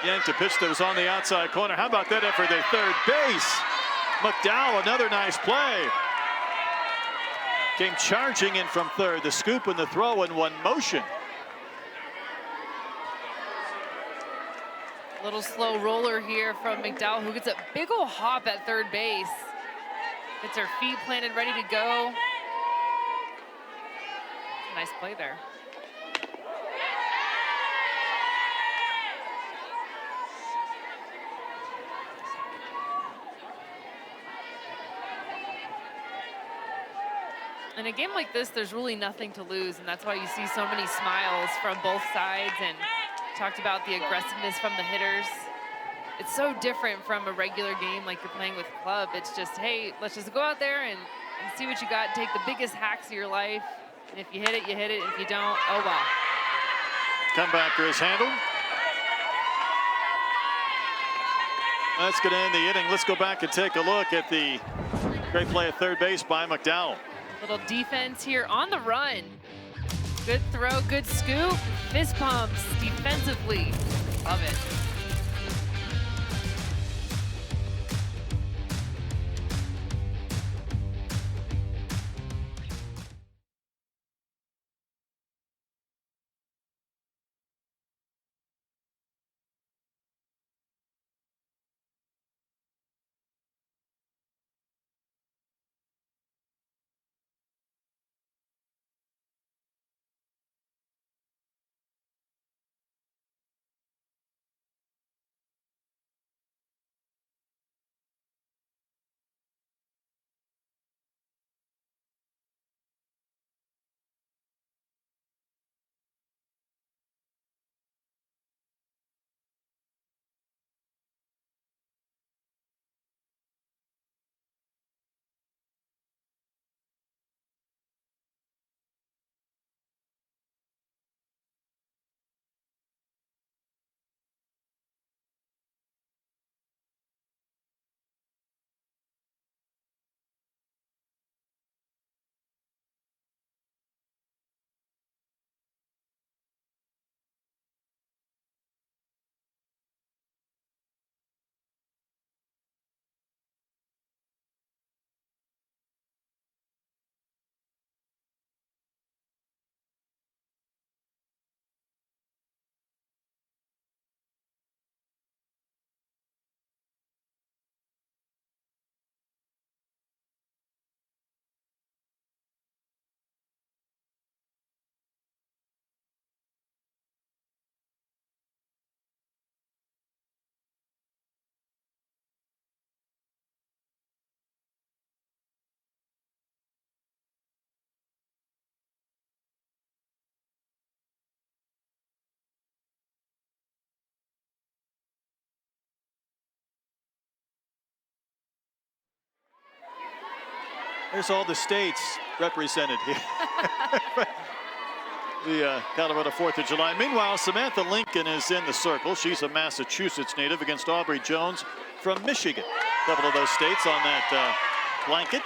Yanked a pitch that was on the outside corner. How about that effort at third base? McDowell, another nice play. Came charging in from third. The scoop and the throw in one motion. Little slow roller here from McDowell, who gets a big ol' hop at third base. Gets her feet planted, ready to go. Nice play there. In a game like this, there's really nothing to lose, and that's why you see so many smiles from both sides, and talked about the aggressiveness from the hitters. It's so different from a regular game like you're playing with club. It's just, hey, let's just go out there and see what you got. Take the biggest hacks of your life. And if you hit it, you hit it. If you don't, oh well. Comebacker is handled. That's going to end the inning. Let's go back and take a look at the great play at third base by McDowell. Little defense here on the run. Good throw, good scoop. Fist pumps defensively. Love it. There's all the states represented here. The Colorado 4th of July. Meanwhile, Samantha Lincoln is in the circle. She's a Massachusetts native against Aubrey Jones from Michigan. A couple of those states on that blanket.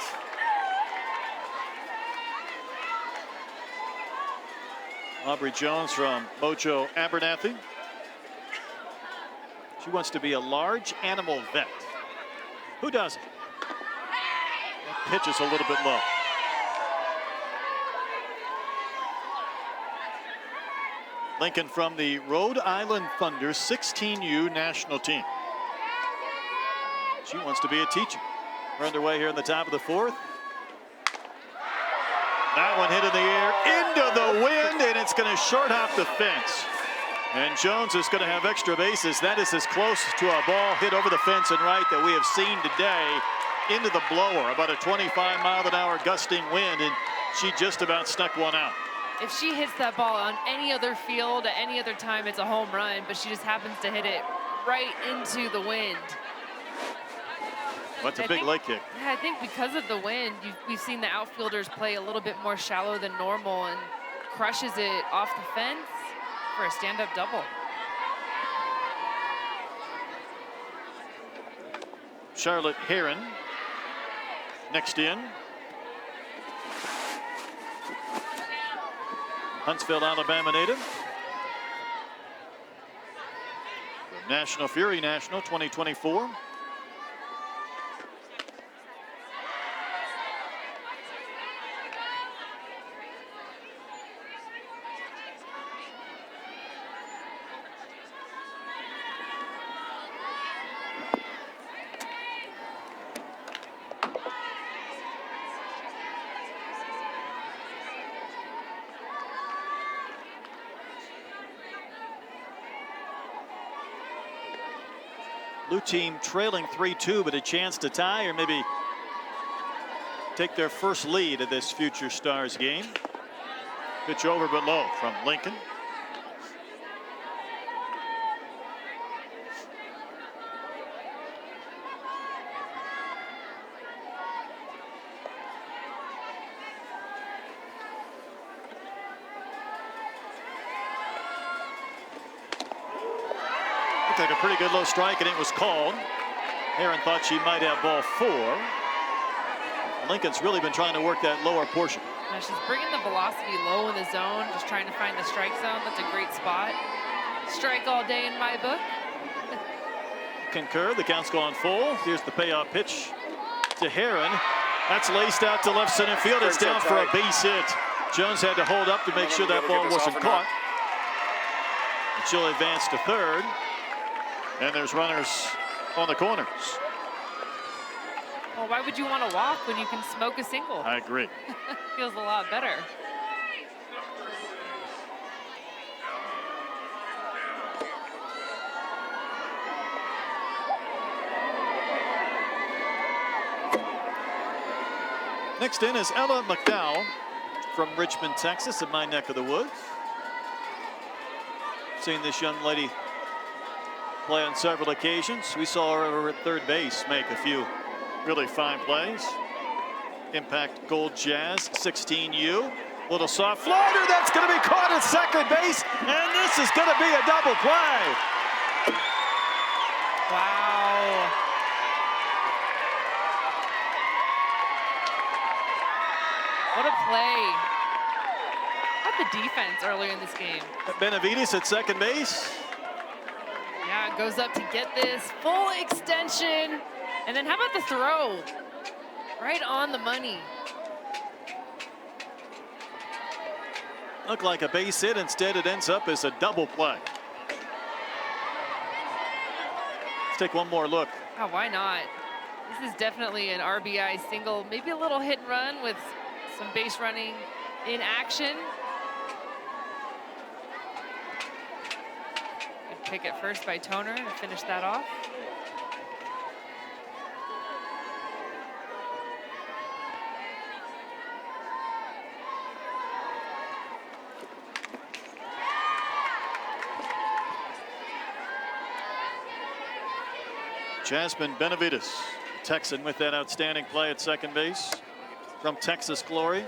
Aubrey Jones from Mojo Abernathy. She wants to be a large animal vet. Who doesn't? That pitch is a little bit low. Lincoln from the Rhode Island Thunder 16U national team. She wants to be a teacher. We're underway here in the top of the fourth. That one hit in the air into the wind, and it's going to short hop the fence. And Jones is going to have extra bases. That is as close to a ball hit over the fence and right that we have seen today into the blower. About a 25-mile-an-hour gusting wind, and she just about snuck one out. If she hits that ball on any other field at any other time, it's a home run, but she just happens to hit it right into the wind. That's a big leg kick. Yeah, I think because of the wind, we've seen the outfielders play a little bit more shallow than normal and crushes it off the fence for a stand-up double. Charlotte Heron next in. Huntsville, Alabama native. National Fury National 2024. Blue team trailing 3-2, but a chance to tie or maybe take their first lead of this Future Stars game. Pitch over but low from Lincoln. Looked like a pretty good low strike, and it was called. Heron thought she might have ball 4. Lincoln's really been trying to work that lower portion. Now she's bringing the velocity low in the zone, just trying to find the strike zone. That's a great spot. Strike all day in my book. Concur, the count's gone full. Here's the payoff pitch to Heron. That's laced out to left center field. It's down for a base hit. Jones had to hold up to make sure that ball wasn't caught. And she'll advance to third. And there's runners on the corners. Well, why would you want to walk when you can smoke a single? I agree. Feels a lot better. Next in is Ella McDowell from Richmond, Texas, in my neck of the woods. Seen this young lady play on several occasions. We saw her over at third base make a few really fine plays. Impact Gold Jazz 16U. Little soft floater that's going to be caught at second base, and this is going to be a double play. Wow. What a play. How about the defense earlier in this game? Benavides at second base. Yeah, goes up to get this full extension. And then how about the throw? Right on the money. Looked like a base hit. Instead, it ends up as a double play. Let's take one more look. Oh, why not? This is definitely an RBI single. Maybe a little hit and run with some base running in action. Good pick at first by Toner to finish that off. Jasmine Benavides, Texan, with that outstanding play at second base from Texas Glory.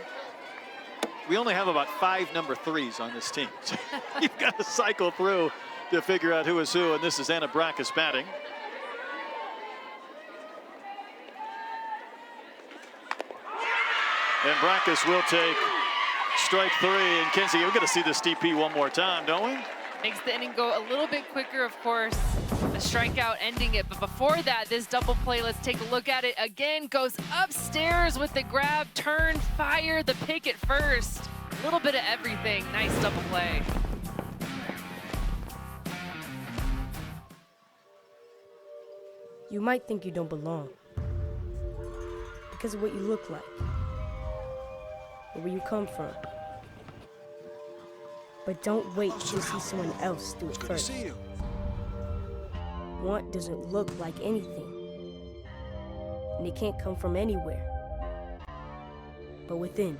We only have about 5 number 3s on this team. So you've got to cycle through to figure out who is who, and this is Anna Brackus batting. And Brackus will take strike 3. And Kenzie, we're going to see this DP one more time, don't we? Makes the inning go a little bit quicker, of course. A strikeout ending it, but before that, this double play, let's take a look at it again. Goes upstairs with the grab, turn, fire, the pick at first. A little bit of everything. Nice double play. You might think you don't belong because of what you look like or where you come from. But don't wait to see someone else do it first. Want doesn't look like anything, and it can't come from anywhere but within.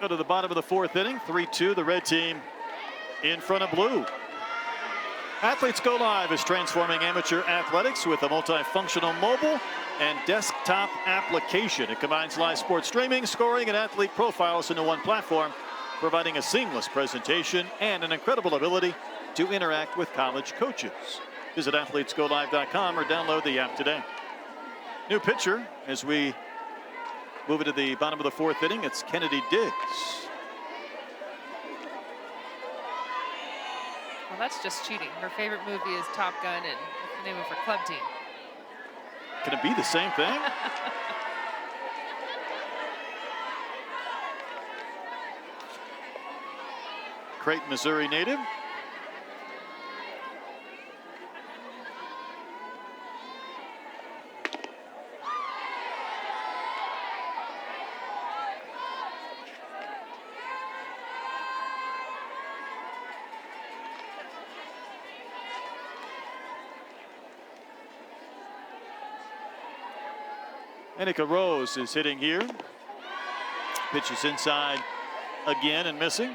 Go to the bottom of the fourth inning. 3-2, the red team in front of blue. Athletes Go Live is transforming amateur athletics with a multifunctional mobile and desktop application. It combines live sports streaming, scoring, and athlete profiles into one platform, providing a seamless presentation and an incredible ability to interact with college coaches. Visit athletesgolive.com or download the app today. New pitcher as we move into the bottom of the fourth inning. It's Kennedy Diggs. Well, that's just cheating. Her favorite movie is Top Gun, and that's the name of her club team. Can it be the same thing? Creighton, Missouri native. Annika Rose is hitting here. Pitches inside again and missing.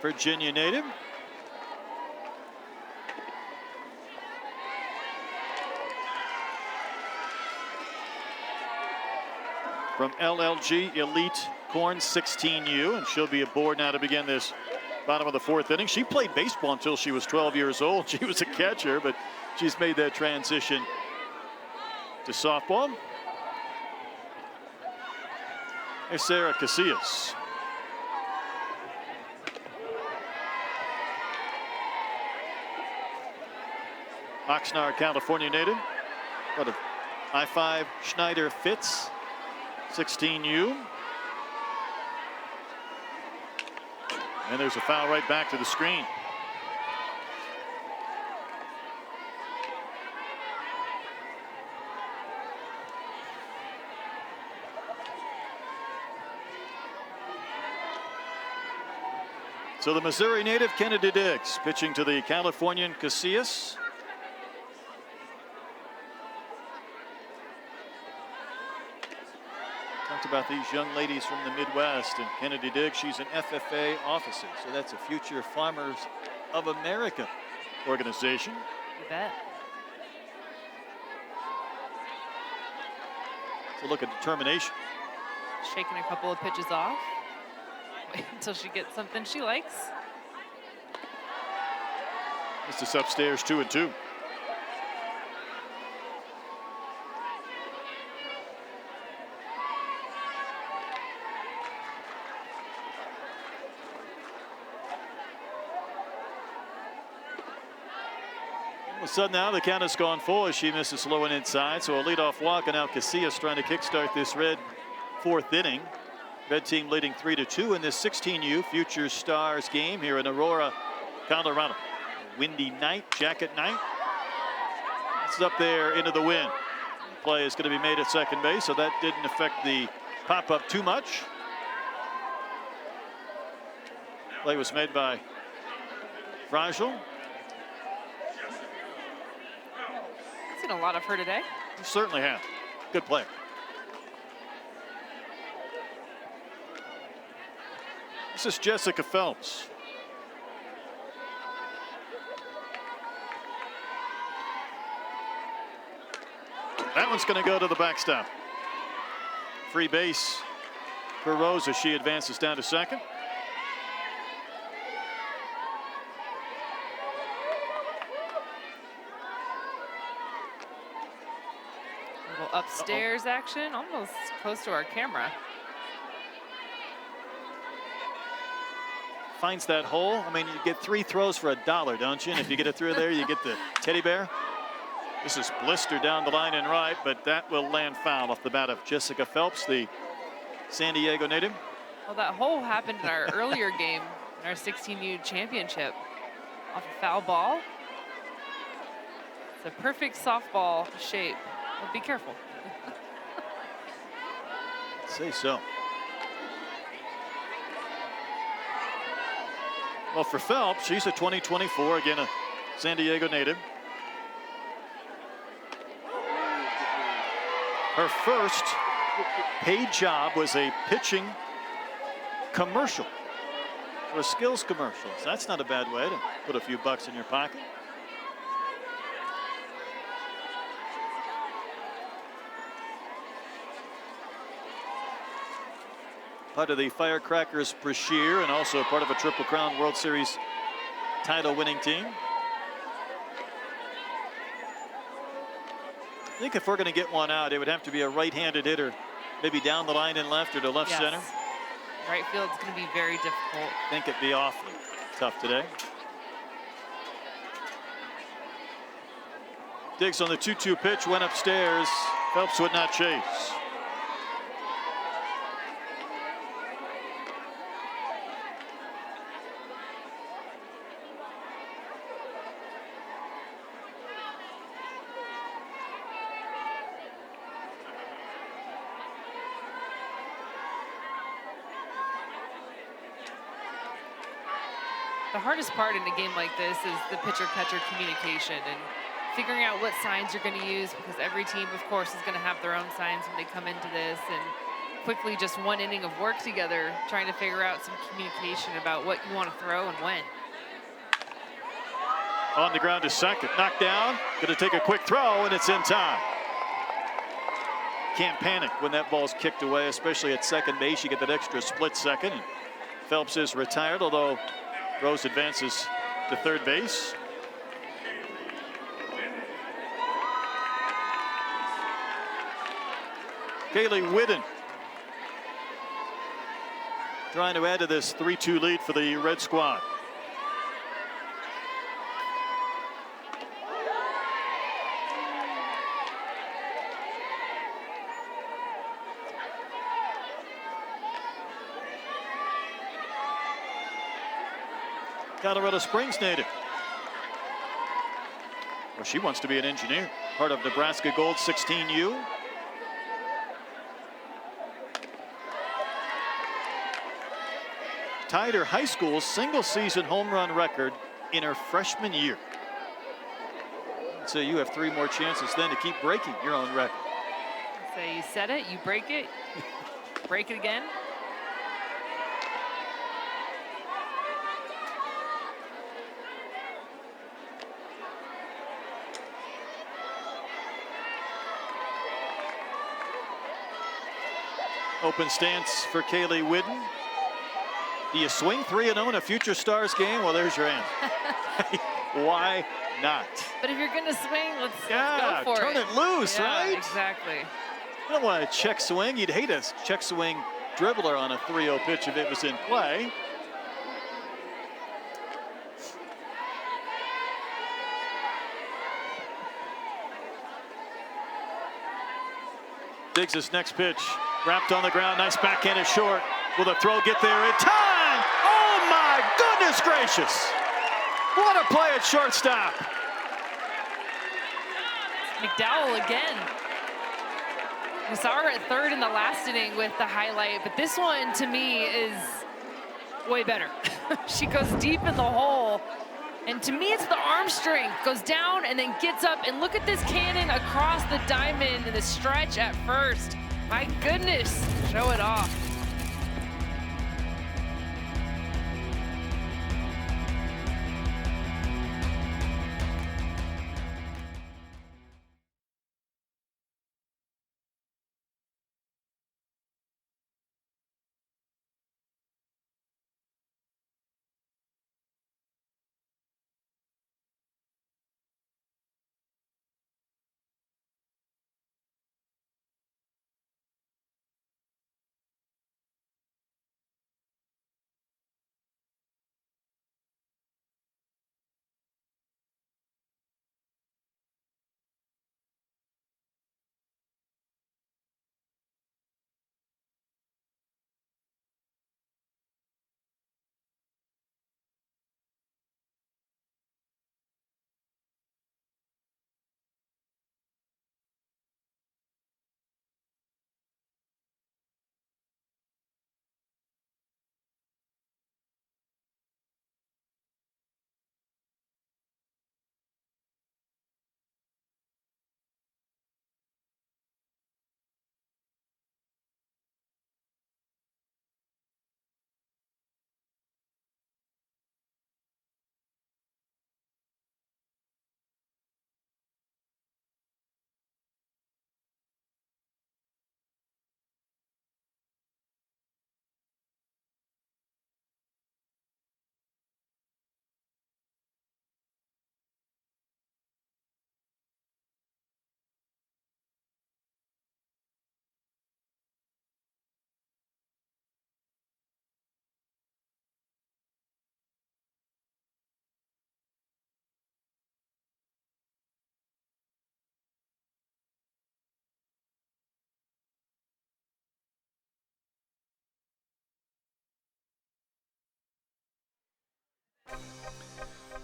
Virginia native. From LLG Elite Corn 16U, and she'll be aboard now to begin this bottom of the fourth inning. She played baseball until she was 12 years old. She was a catcher, but she's made that transition to softball. There's Sarah Casillas. Oxnard, California native. Got a I-5 Schneider Fitz 16U. And there's a foul right back to the screen. So the Missouri native Kennedy Diggs pitching to the Californian Casillas. About these young ladies from the Midwest, and Kennedy Diggs, she's an FFA officer, so that's a Future Farmers of America organization. You bet. So look at determination. Shaking a couple of pitches off. Wait until she gets something she likes. This is upstairs 2-2. All of a sudden now the count has gone full as she misses low and inside. So a leadoff walk, and now Casillas trying to kickstart this red fourth inning. Red team leading 3-2 in this 16U Future Stars game here in Aurora, Colorado. Windy night, jacket night. It's up there into the wind. The play is going to be made at second base, so that didn't affect the pop-up too much. Play was made by Fragile. Seen a lot of her today. You certainly have. Good player. This is Jessica Phelps. That one's going to go to the backstop. Free base for Rose as she advances down to second. Upstairs action, almost close to our camera. Finds that hole. I mean, you get 3 throws for $1, don't you? And if you get it through there, you get the teddy bear. This is blistered down the line and right, but that will land foul off the bat of Jessica Phelps, the San Diego native. Well, that hole happened in our earlier game, in our 16U championship, off a foul ball. It's a perfect softball shape. Well, be careful. Say so. Well, for Phelps, she's a 2024, again, a San Diego native. Her first paid job was a pitching commercial for skills commercials. That's not a bad way to put a few bucks in your pocket. Part of the Firecrackers Brashear and also part of a Triple Crown World Series title winning team. I think if we're going to get one out, it would have to be a right-handed hitter, maybe down the line in left or to left center. Right field's going to be very difficult. I think it'd be awfully tough today. Diggs on the 2-2 pitch, went upstairs. Phelps would not chase. The hardest part in a game like this is the pitcher-catcher communication and figuring out what signs you're going to use, because every team, of course, is going to have their own signs when they come into this. And quickly, just one inning of work together, trying to figure out some communication about what you want to throw and when. On the ground to second, knocked down, going to take a quick throw, and it's in time. Can't panic when that ball's kicked away, especially at second base. You get that extra split second. And Phelps is retired, although Rose advances to third base. Kaylee Whiddon trying to add to this 3-2 lead for the Red Squad. Colorado Springs native. Well, she wants to be an engineer, part of Nebraska Gold 16U. Tied her high school single-season home run record in her freshman year. So you have 3 more chances then to keep breaking your own record. So you set it, you break it, break it again. Open stance for Kaylee Whiddon. Do you swing 3-0 in a Future Stars game? Well, there's your answer. Why not? But if you're going to swing, let's Yeah, go for turn it loose, Yeah, right? Exactly. You don't want a check swing. You'd hate a check swing dribbler on a 3-0 pitch if it was in play. Diggs' next pitch, wrapped on the ground, nice backhanded short. Will the throw get there in time? Oh my goodness gracious! What a play at shortstop. McDowell again. We saw her at third in the last inning with the highlight, but this one to me is way better. She goes deep in the hole. And to me, it's the arm strength. Goes down and then gets up. And look at this cannon across the diamond in the stretch at first. My goodness, show it off.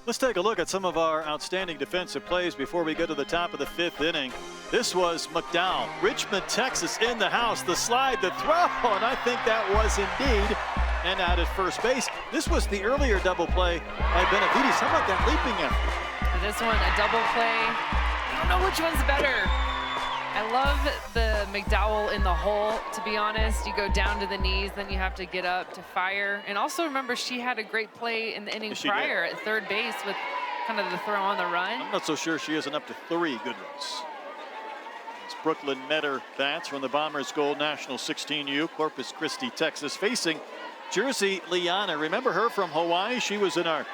Let's take a look at some of our outstanding defensive plays before we go to the top of the 5th inning. This was McDowell. Richmond, Texas in the house. The slide, the throw, and I think that was indeed and out at first base. This was the earlier double play by Benavides. How about that leaping effort? For this one, a double play. I don't know which one's better. I love the McDowell in the hole, to be honest. You go down to the knees, then you have to get up to fire. And also remember, she had a great play in the inning prior at third base with kind of the throw on the run. I'm not so sure she isn't up to 3 good ones. It's Brooklyn Metter bats from the Bombers Gold National 16U, Corpus Christi, Texas, facing Jersey Liana. Remember her from Hawaii? She was in our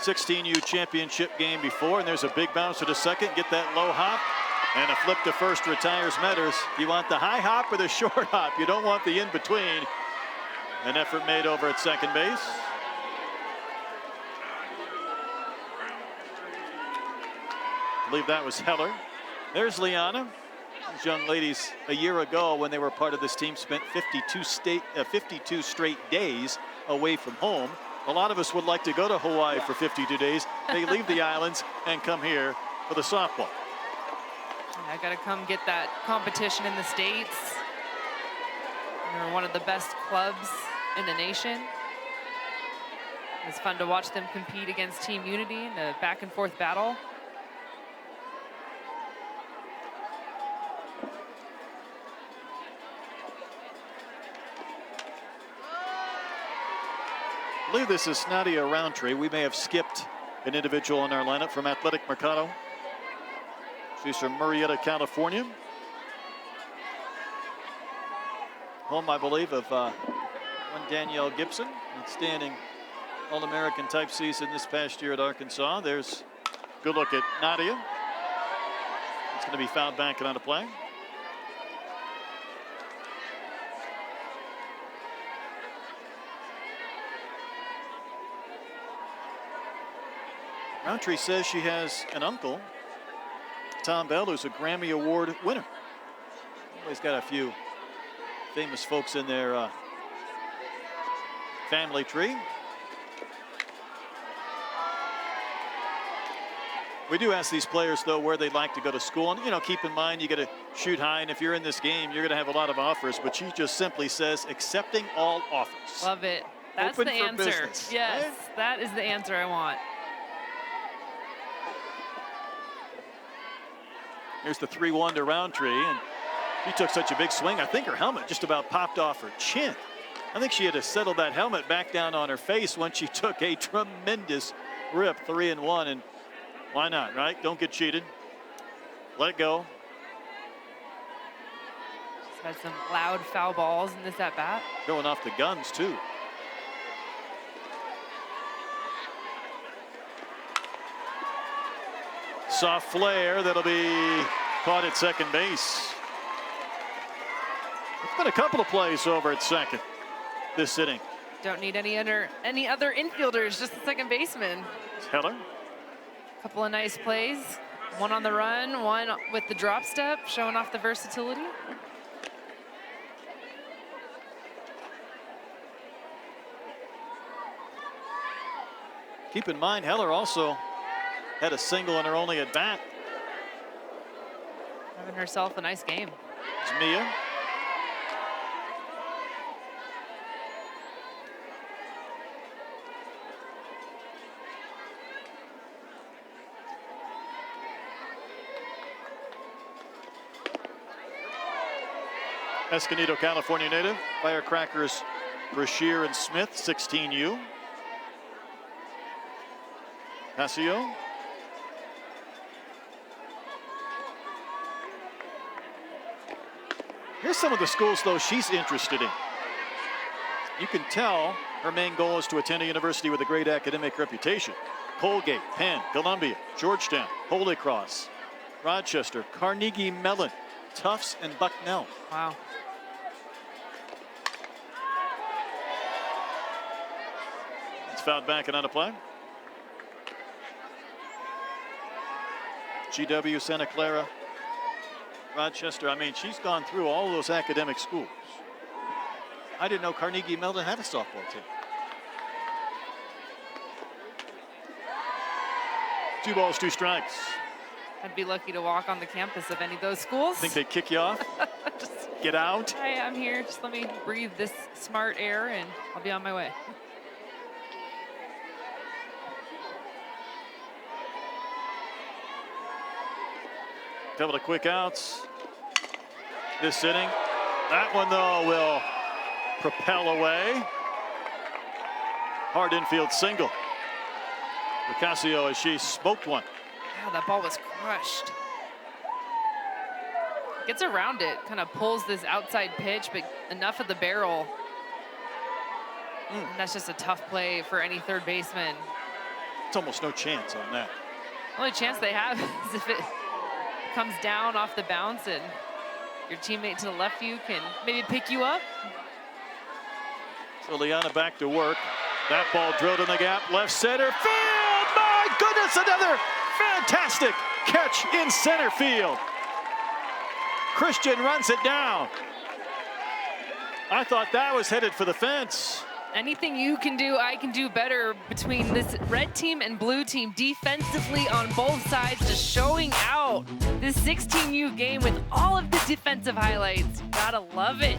16U championship game before, and there's a big bounce to the second. Get that low hop. And a flip to first retires Metters. You want the high hop or the short hop? You don't want the in-between. An effort made over at second base. I believe that was Heller. There's Liana. These young ladies a year ago when they were part of this team spent 52 straight days away from home. A lot of us would like to go to Hawaii for 52 days. They leave the islands and come here for the softball. I got to come get that competition in the States. They're one of the best clubs in the nation. It's fun to watch them compete against Team Unity in a back and forth battle. I believe this is Nadia Roundtree. We may have skipped an individual in our lineup from Athletic Mercado. She's from Murrieta, California. Home, I believe, of one Danielle Gibson. Outstanding All-American type season this past year at Arkansas. There's a good look at Nadia. It's going to be fouled back and out of play. Roundtree says she has an uncle, Tom Bell, who's a Grammy Award winner. He's got a few famous folks in their family tree. We do ask these players, though, where they'd like to go to school. And, you know, keep in mind, you got to shoot high. And if you're in this game, you're going to have a lot of offers. But she just simply says, accepting all offers. Love it. That's Open the for answer. business, Yes, right? that is the answer I want. Here's the 3-1 to Roundtree, and she took such a big swing. I think her helmet just about popped off her chin. I think she had to settle that helmet back down on her face when she took a tremendous rip. 3-1, and why not, right? Don't get cheated. Let it go. She's had some loud foul balls in this at bat. Going off the guns, too. Soft flare that'll be caught at second base. It's been a couple of plays over at second this inning. Don't need any other infielders, just the second baseman. Heller. Couple of nice plays. One on the run, one with the drop step, showing off the versatility. Keep in mind, Heller also had a single in her only at bat. Having herself a nice game. It's Mia. Escondido, California native. Firecrackers, Brashear and Smith, 16U. Pasio. Here's some of the schools, though, she's interested in. You can tell her main goal is to attend a university with a great academic reputation. Colgate, Penn, Columbia, Georgetown, Holy Cross, Rochester, Carnegie Mellon, Tufts, and Bucknell. Wow. It's fouled back and out of play. GW, Santa Clara, Rochester. I mean, she's gone through all those academic schools. I didn't know Carnegie Mellon had a softball team. 2 balls, 2 strikes. I'd be lucky to walk on the campus of any of those schools. Think they kick you off? Just, Get out? hi, I'm here. Just let me breathe this smart air and I'll be on my way. Couple of quick outs this inning. That one, though, will propel away. Hard infield single. Ocasio, as she smoked one. Wow, that ball was crushed. Gets around it, kind of pulls this outside pitch, but enough of the barrel. And that's just a tough play for any third baseman. It's almost no chance on that. Only chance they have is if it comes down off the bounce and your teammate to the left of you can maybe pick you up. So Liana back to work. That ball drilled in the gap, left center field. My goodness, another fantastic catch in center field. Christian runs it down. I thought that was headed for the fence. Anything you can do, I can do better between this red team and blue team defensively on both sides, just showing out this 16U game with all of the defensive highlights. Gotta love it.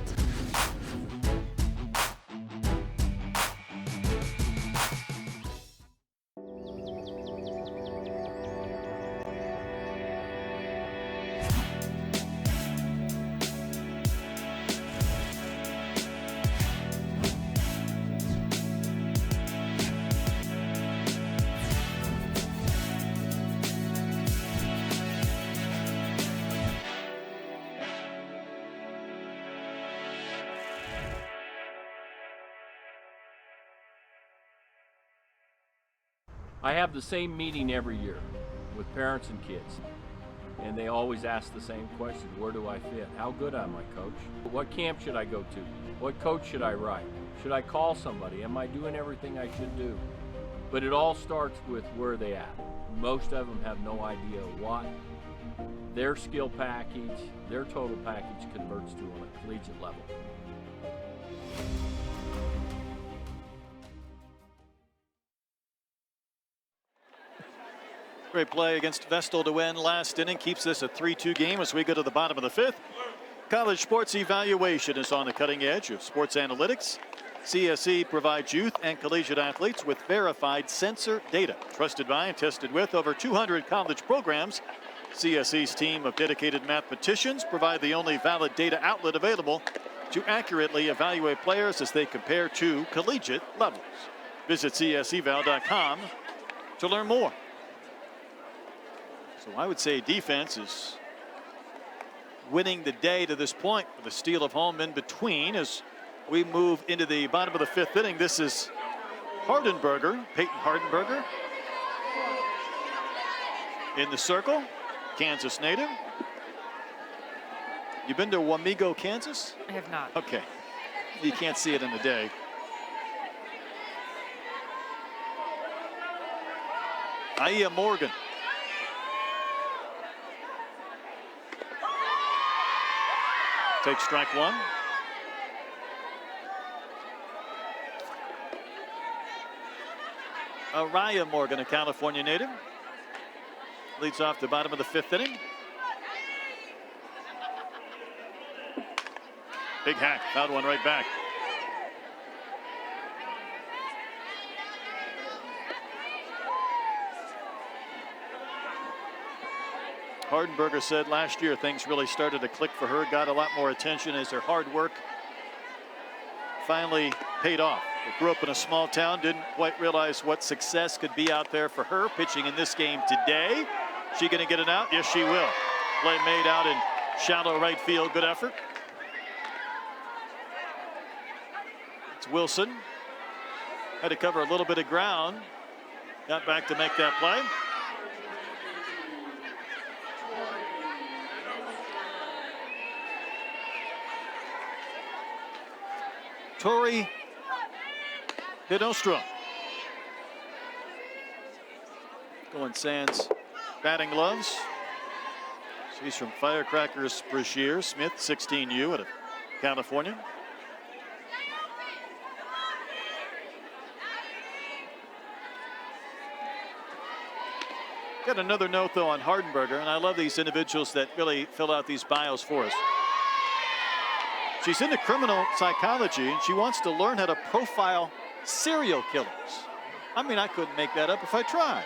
I have the same meeting every year with parents and kids, and they always ask the same question: where do I fit? How good am I, coach? What camp should I go to? What coach should I write? Should I call somebody? Am I doing everything I should do? But it all starts with where they at. Most of them have no idea what their skill package, their total package converts to on a collegiate level. Great play against Vestal to win last inning. Keeps this a 3-2 game as we go to the bottom of the 5th. College sports evaluation is on the cutting edge of sports analytics. CSE provides youth and collegiate athletes with verified sensor data. Trusted by and tested with over 200 college programs. CSE's team of dedicated mathematicians provide the only valid data outlet available to accurately evaluate players as they compare to collegiate levels. Visit cseval.com to learn more. So I would say defense is winning the day to this point with a steal of home in between as we move into the bottom of the 5th inning. This is Hardenberger, Peyton Hardenberger in the circle, Kansas native. You been to Wamego, Kansas? I have not. Okay, you can't see it in a day. Aya Morgan. Take strike one. Araya Morgan, a California native, leads off the bottom of the 5th inning. Big hack, fouled one right back. Hardenberger said last year things really started to click for her, got a lot more attention as her hard work finally paid off. Grew up in a small town, didn't quite realize what success could be out there for her. Pitching in this game today. She gonna get it out? Yes, she will. Play made out in shallow right field, good effort. It's Wilson. Had to cover a little bit of ground. Got back to make that play. Tori Hidostrom. Going sans batting gloves. She's from Firecrackers Brashear. Smith, 16U out of California. Got another note, though, on Hardenberger, and I love these individuals that really fill out these bios for us. She's into criminal psychology, and she wants to learn how to profile serial killers. I mean, I couldn't make that up if I tried.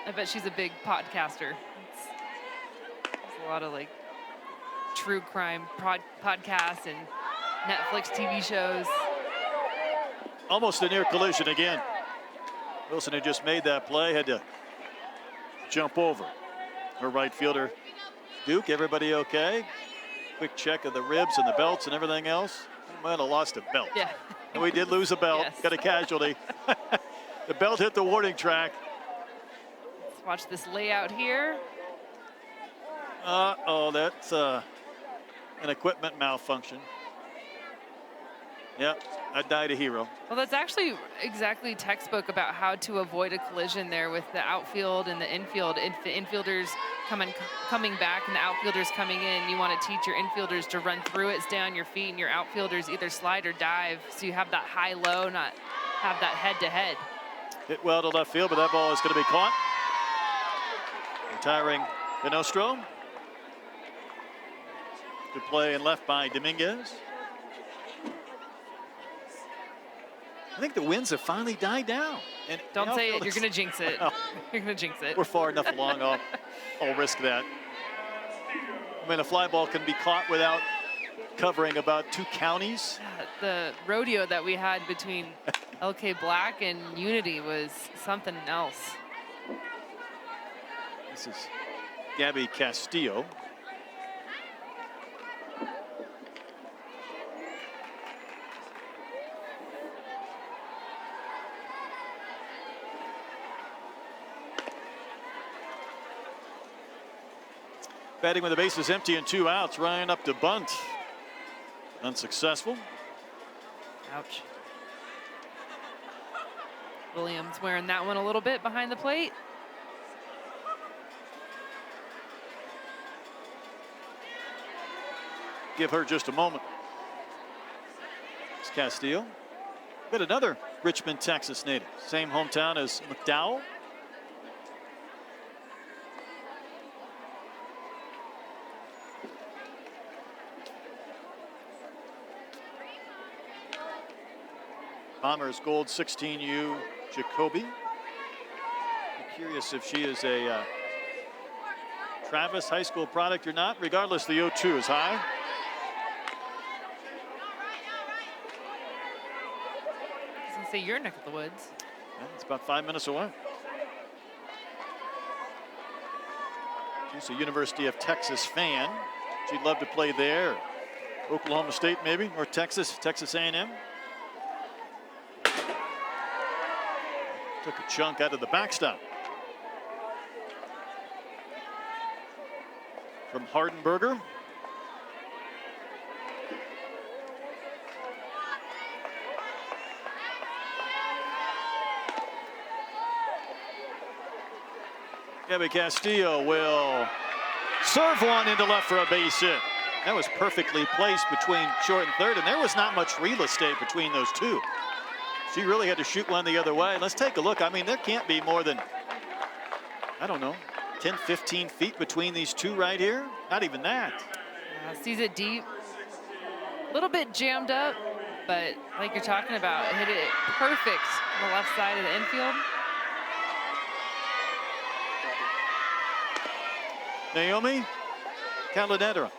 I bet she's a big podcaster. There's a lot of like true crime podcasts and Netflix TV shows. Almost a near collision again. Wilson had just made that play, had to jump over her right fielder. Duke, everybody okay? Quick check of the ribs and the belts and everything else. Might have lost a belt. Yeah. And we did lose a belt. Yes. Got a casualty. The belt hit the warning track. Let's watch this layout here. Oh, that's an equipment malfunction. Yep, I died a hero. Well, that's actually exactly textbook about how to avoid a collision there with the outfield and the infield. If the infielders coming back and the outfielders coming in, you want to teach your infielders to run through it, stay on your feet, and your outfielders either slide or dive, so you have that high-low, not have that head-to-head. Hit well to left field, but that ball is going to be caught. Retiring Benostro. Good play and left by Dominguez. I think the winds have finally died down. And Don't say it, you're going to jinx it. Well, You're going to jinx it. we're far enough along, I'll risk that. I mean, a fly ball can be caught without covering about 2 counties. The rodeo that we had between LK Black and Unity was something else. This is Gabby Castillo. Batting with the bases empty and 2 outs. Ryan up to bunt. Unsuccessful. Ouch. Williams wearing that one a little bit behind the plate. Give her just a moment. It's Castillo. Got another Richmond, Texas native. Same hometown as McDowell. Bombers Gold 16U Jacoby. Be curious if she is a Travis High School product or not. Regardless, the 0-2 is high. I was gonna say your neck of the woods. Yeah, it's about 5 minutes away. She's a University of Texas fan. She'd love to play there. Oklahoma State maybe, or Texas A&M. Took a chunk out of the backstop. From Hardenberger. Gabby Castillo will serve one into left for a base hit. That was perfectly placed between short and third, and there was not much real estate between those two. She really had to shoot one the other way. Let's take a look. I mean, there can't be more than, I don't know, 10, 15 feet between these two right here. Not even that. Sees it deep. A little bit jammed up, but like you're talking about, hit it perfect on the left side of the infield. Naomi Caladendra.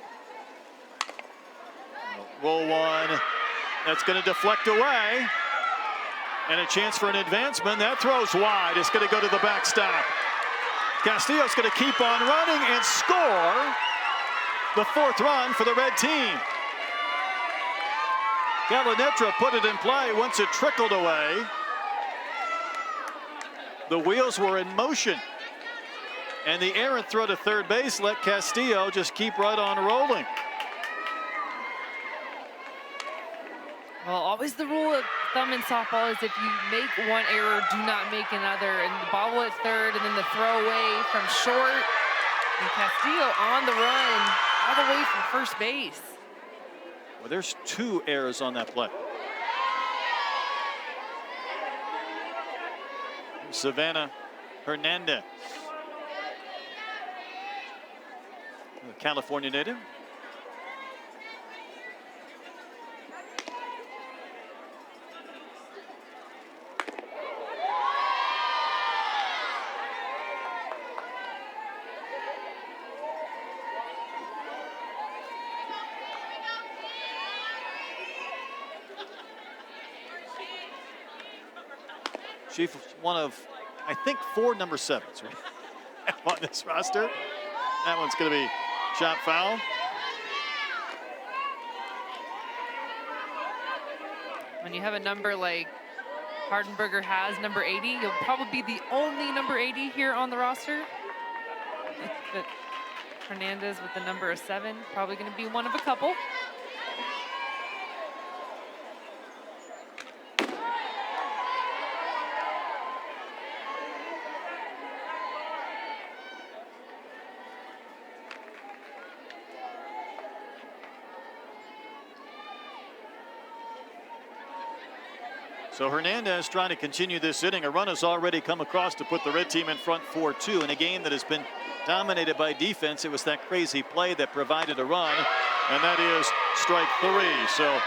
Roll one. That's going to deflect away. And a chance for an advancement. That throws wide. It's going to go to the backstop. Castillo's going to keep on running and score the 4th run for the red team. Caladendra put it in play once it trickled away. The wheels were in motion. And the errant throw to third base let Castillo just keep right on rolling. Well, always the rule of thumb in softball is if you make one error, do not make another. And the bobble at third, and then the throw away from short. And Castillo on the run, all the way from first base. Well, there's 2 errors on that play. Savannah Hernandez, a California native. Chief, one of, I think, 4 number 7s right? on this roster. That one's going to be shot foul. When you have a number like Hardenberger has, number 80, you'll probably be the only number 80 here on the roster. But Hernandez with the number 7, probably going to be one of a couple. So Hernandez trying to continue this inning. A run has already come across to put the red team in front 4-2 in a game that has been dominated by defense. It was that crazy play that provided a run, and that is strike 3. So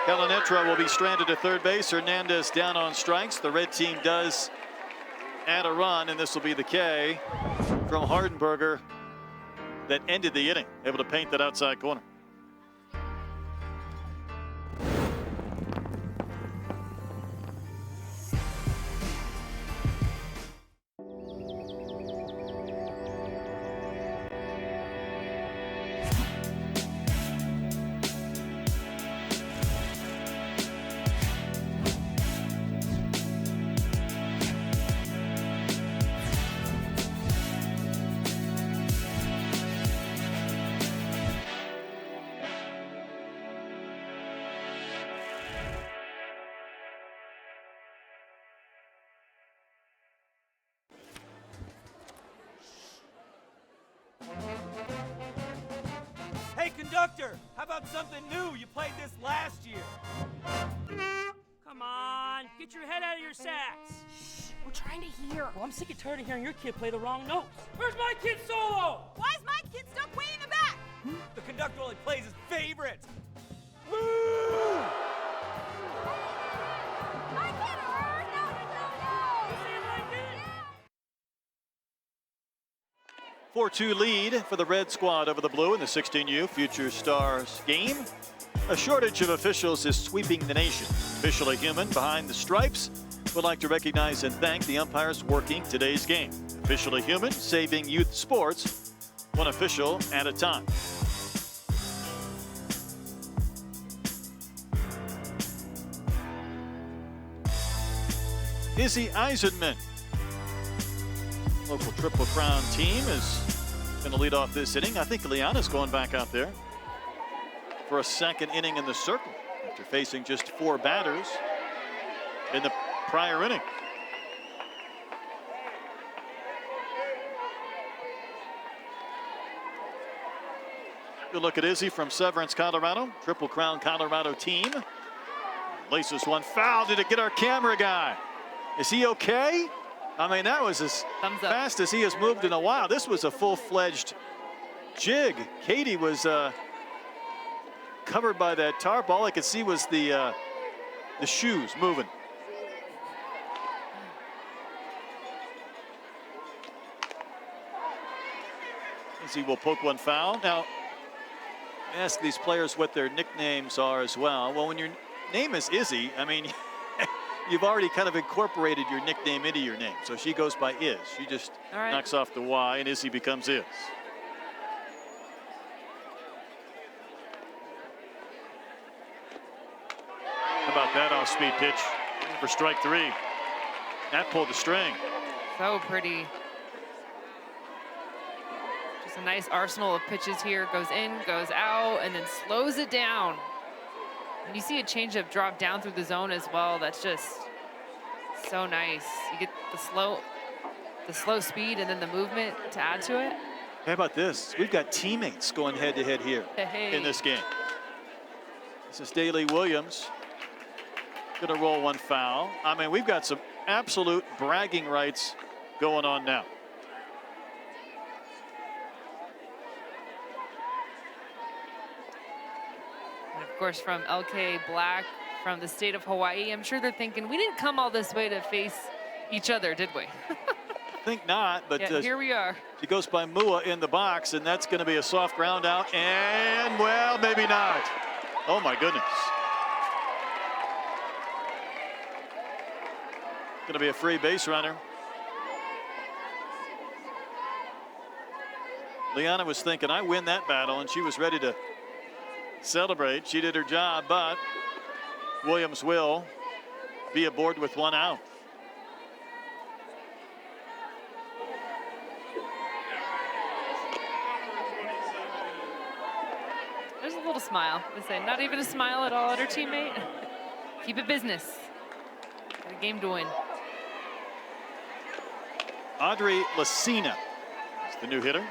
Calinetra will be stranded at third base. Hernandez down on strikes. The red team does add a run, and this will be the K from Hardenberger that ended the inning, able to paint that outside corner. Hey, conductor, how about something new? You played this last year. Come on, get your head out of your sacks. Shh, we're trying to hear. Well, I'm sick and tired of hearing your kid play the wrong notes. Where's my kid solo? Why is my kid stuck way in the back? The conductor only plays his favorites. Woo! I can't hear. No. You say it like that? 4-2 lead for the red squad over the blue in the 16U Future Stars game. A shortage of officials is sweeping the nation. Officially Human behind the stripes would like to recognize and thank the umpires working today's game. Officially Human, saving youth sports, one official at a time. Izzy Eisenman, local Triple Crown team, is going to lead off this inning. I think Liana's going back out there for a second inning in the circle after facing just 4 batters in the prior inning. Good look at Izzy from Severance, Colorado. Triple Crown Colorado team. Laces one foul. Did it get our camera guy? Is he okay? I mean, that was as fast as he has moved in a while. This was a full-fledged jig. Katie was covered by that tarp. All I could see was the shoes moving. Izzy will poke one foul. Now, ask these players what their nicknames are as well. Well, when your name is Izzy, I mean, you've already kind of incorporated your nickname into your name. So she goes by Iz. She just knocks off the Y, and Izzy becomes Iz. How about that off-speed pitch for strike 3? That pulled the string. So pretty. Just a nice arsenal of pitches here. Goes in, goes out, and then slows it down. And you see a changeup drop down through the zone as well. That's just so nice. You get the slow speed and then the movement to add to it. How about this? We've got teammates going head-to-head here in this game. This is Daley Williams. Gonna roll one foul. I mean, we've got some absolute bragging rights going on now. And of course, from LK Black from the state of Hawaii, I'm sure they're thinking, we didn't come all this way to face each other, did we? I think not, but yeah, here we are. She goes by Mua in the box, and that's going to be a soft ground out, and, well, maybe not. Oh, my goodness. Going to be a free base runner. Liana was thinking, I win that battle, and she was ready to celebrate. She did her job, but Williams will be aboard with one out. There's a little smile. They say, not even a smile at all at her teammate. Keep it business. Got a game to win. Audrey Lacina is the new hitter.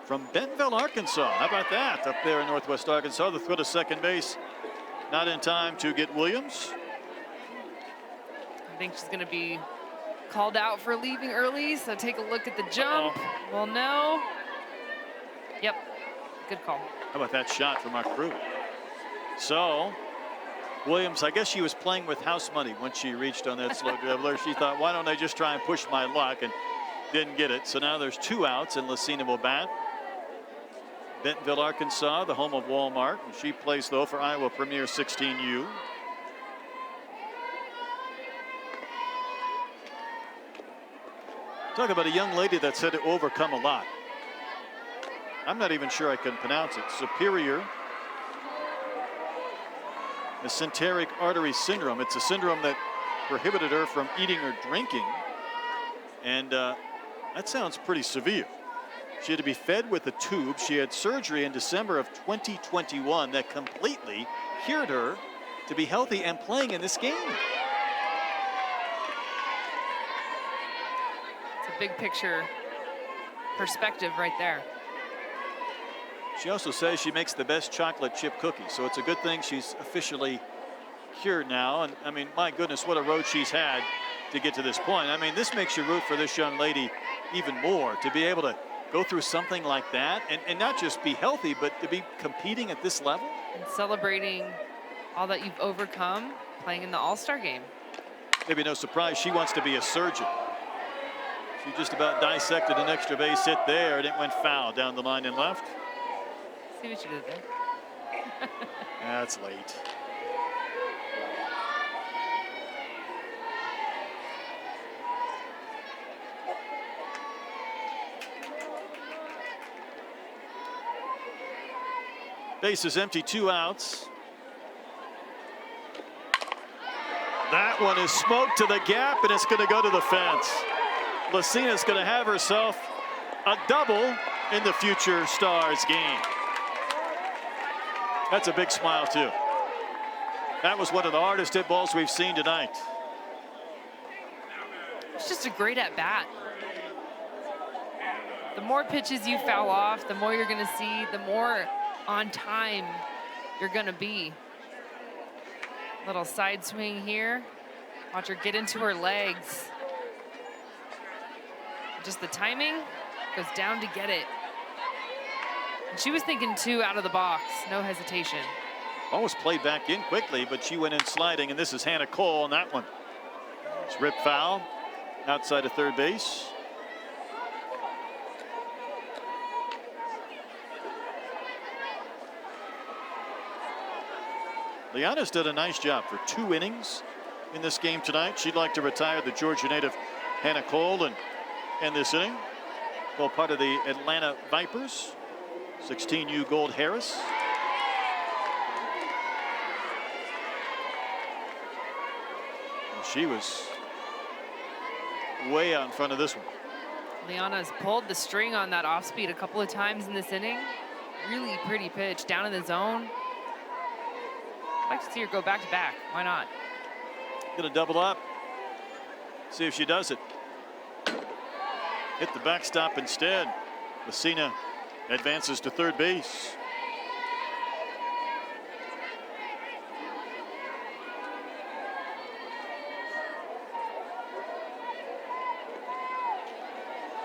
From Bentonville, Arkansas. How about that? Up there in Northwest Arkansas. The throw to second base. Not in time to get Williams. I think she's going to be called out for leaving early, so take a look at the jump. Well, no. Yep, good call. How about that shot from our crew? So, Williams, I guess she was playing with house money when she reached on that slow dribbler. She thought, why don't I just try and push my luck, and didn't get it. So now there's 2 outs, and Lacina will bat. Bentonville, Arkansas, the home of Walmart. And she plays, though, for Iowa Premier 16U. Talk about a young lady that's had to overcome a lot. I'm not even sure I can pronounce it. Superior mesenteric artery syndrome. It's a syndrome that prohibited her from eating or drinking. And that sounds pretty severe. She had to be fed with a tube. She had surgery in December of 2021 that completely cured her to be healthy and playing in this game. It's a big picture perspective right there. She also says she makes the best chocolate chip cookies, so it's a good thing she's officially cured now. And I mean, my goodness, what a road she's had to get to this point. I mean, this makes you root for this young lady even more, to be able to go through something like that and not just be healthy, but to be competing at this level. And celebrating all that you've overcome playing in the All-Star game. Maybe no surprise, she wants to be a surgeon. She just about dissected an extra base hit there, and it went foul down the line and left. See what you did there. That's late. Base is empty, 2 outs. That one is smoked to the gap, and it's going to go to the fence. Lacina's going to have herself a double in the Future Stars game. That's a big smile, too. That was one of the hardest hit balls we've seen tonight. It's just a great at-bat. The more pitches you foul off, the more you're going to see, the more on time you're going to be. Little side swing here. Watch her get into her legs. Just the timing goes down to get it. And she was thinking 2 out of the box, no hesitation. Almost played back in quickly, but she went in sliding, and this is Hannah Cole on that one. It's ripped foul outside of third base. Liana's done a nice job for 2 innings in this game tonight. She'd like to retire the Georgia native Hannah Cole and end this inning. Cole, part of the Atlanta Vipers. 16U Gold Harris. And she was way out in front of this one. Liana's pulled the string on that off speed a couple of times in this inning. Really pretty pitch down in the zone. I'd like to see her go back to back. Why not? Gonna double up. See if she does it. hit the backstop instead. Messina advances to third base.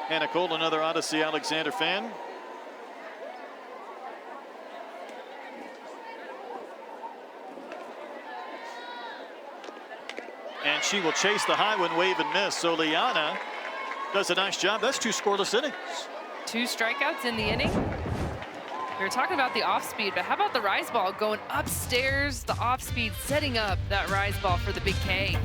Hannah Cole, another Odyssey Alexander fan. And she will chase the high one, wave and miss. So Liana does a nice job. That's 2 scoreless innings. 2 strikeouts in the inning. We were talking about the off speed, but how about the rise ball going upstairs, the off speed, setting up that rise ball for the big K.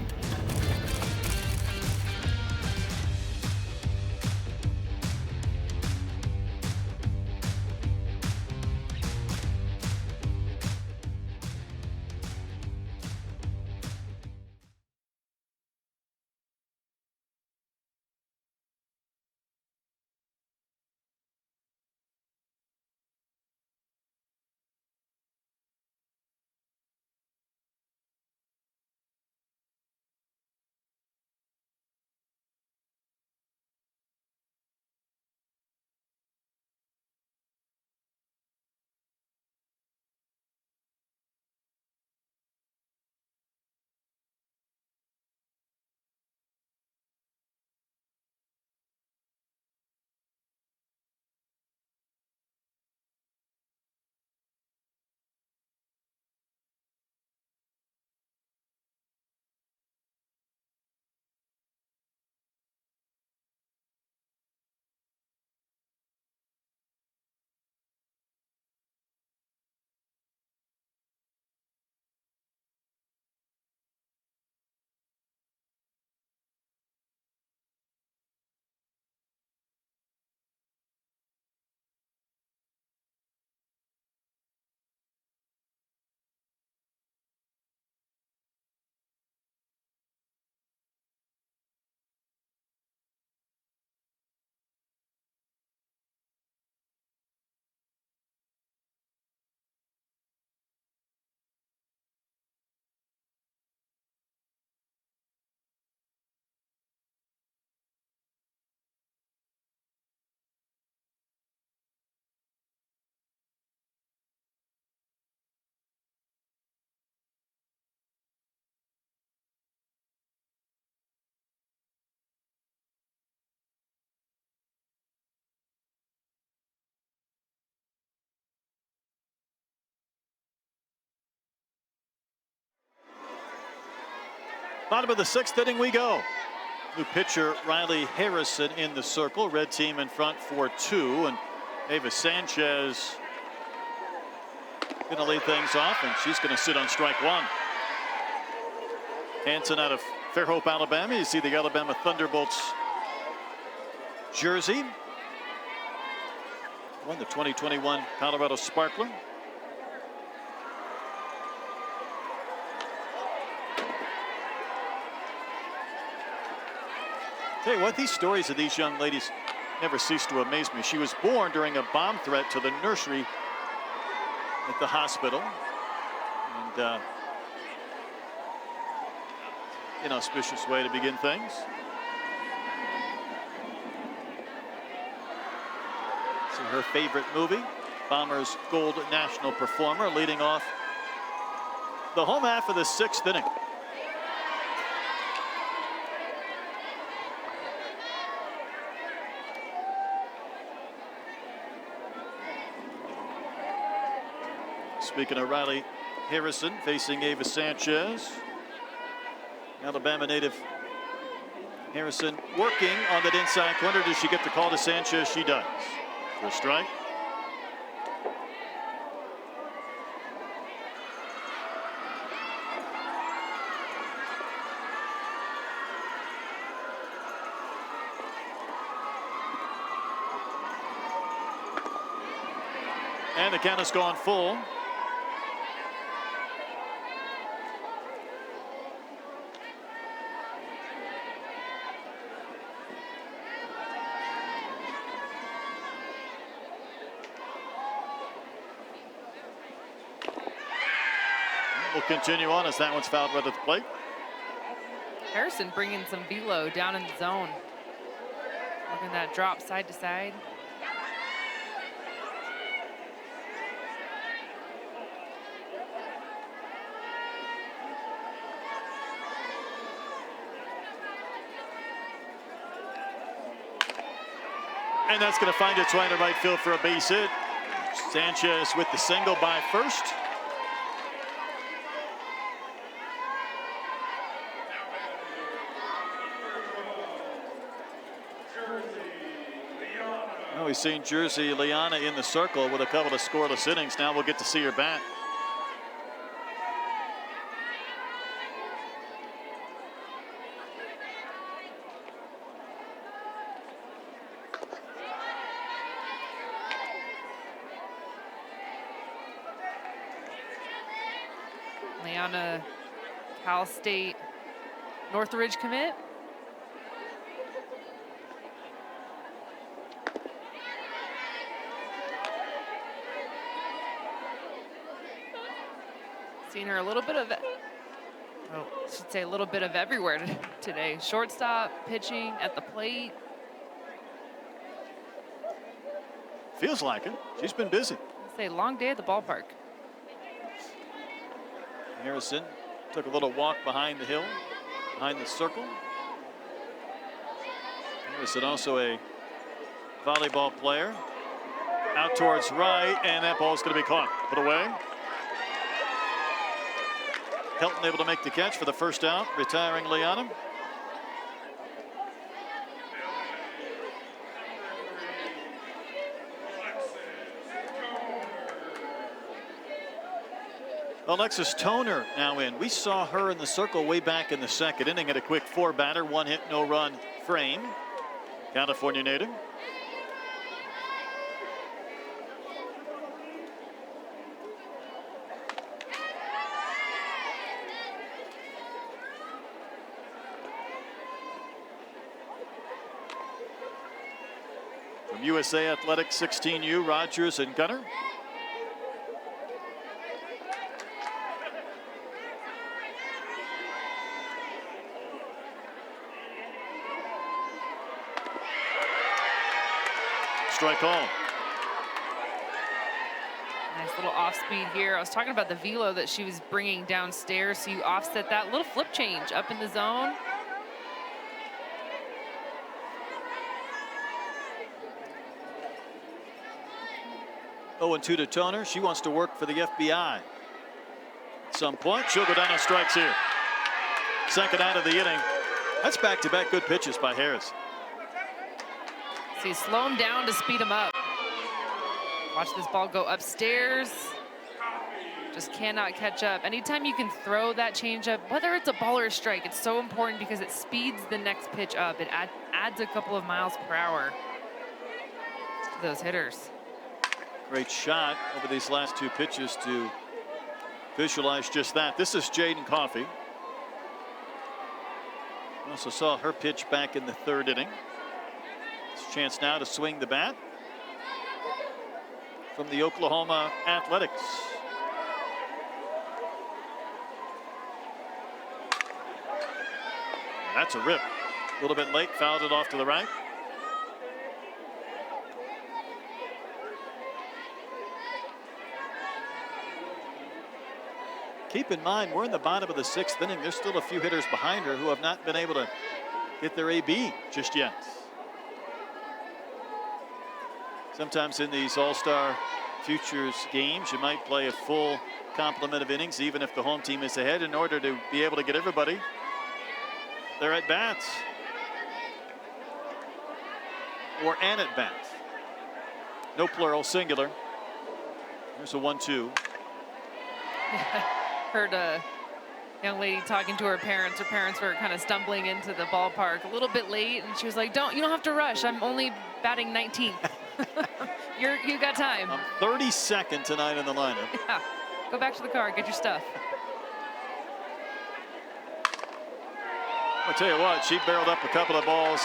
Bottom of the 6th inning we go. New pitcher Riley Harrison in the circle. Red team in front for 2. And Ava Sanchez going to lead things off, and she's going to sit on strike 1. Hanson out of Fairhope, Alabama. You see the Alabama Thunderbolts jersey. Won the 2021 Colorado Sparkler. Tell you what, these stories of these young ladies never cease to amaze me. She was born during a bomb threat to the nursery at the hospital. And inauspicious way to begin things. See her favorite movie, Bombers Gold National Performer, leading off the home half of the 6th inning. Speaking of Riley Harrison facing Ava Sanchez. Alabama native Harrison working on that inside corner. Does she get the call to Sanchez? She does. For a strike. And the count has gone full. We'll continue on as that one's fouled right at the plate. Harrison bringing some velo down in the zone. Working that drop side to side. And that's going to find its way to right field for a base hit. Sanchez with the single by first. Oh, we've seen Jersey Liana in the circle with a couple of scoreless innings. Now we'll get to see her bat. Liana, Cal State, Northridge commit. Seen her a little bit of, I should say a little bit of everywhere today. Shortstop, pitching, at the plate. Feels like it. She's been busy. I'd say long day at the ballpark. Harrison took a little walk behind the hill, behind the circle. Harrison also a volleyball player. Out towards right, and that ball's going to be caught. Put away. Helton able to make the catch for the first out, retiring Liana. Alexis Toner now in. We saw her in the circle way back in the second inning at a quick 4-batter, 1-hit, no-run frame. California native. From USA Athletics 16U, Rogers and Gunner. Strike call. Nice little off speed here. I was talking about the velo that she was bringing downstairs, so you offset that little flip change up in the zone. Oh, and 2 to Toner. She wants to work for the FBI. At some point, she'll go down on strikes here. Second out of the inning. That's back-to-back good pitches by Harris. See, slow him down to speed him up. Watch this ball go upstairs. Just cannot catch up. Anytime you can throw that changeup, whether it's a ball or a strike, it's so important because it speeds the next pitch up. It adds a couple of miles per hour to those hitters. Great shot over these last 2 pitches to visualize just that. This is Jaden Coffey. Also saw her pitch back in the 3rd inning. Chance now to swing the bat from the Oklahoma Athletics. That's a rip. A little bit late, fouled it off to the right. Keep in mind, we're in the bottom of the 6th inning. There's still a few hitters behind her who have not been able to get their AB just yet. Sometimes in these All-Star Futures games, you might play a full complement of innings, even if the home team is ahead, in order to be able to get everybody their at-bats. Or an at-bat. No plural, singular. There's a 1-2. Heard a young lady talking to her parents. Her parents were kind of stumbling into the ballpark a little bit late, and she was like, you don't have to rush. I'm only batting 19th. You got time. I'm 32nd tonight in the lineup. Yeah. Go back to the car, get your stuff. I'll tell you what, she barreled up a couple of balls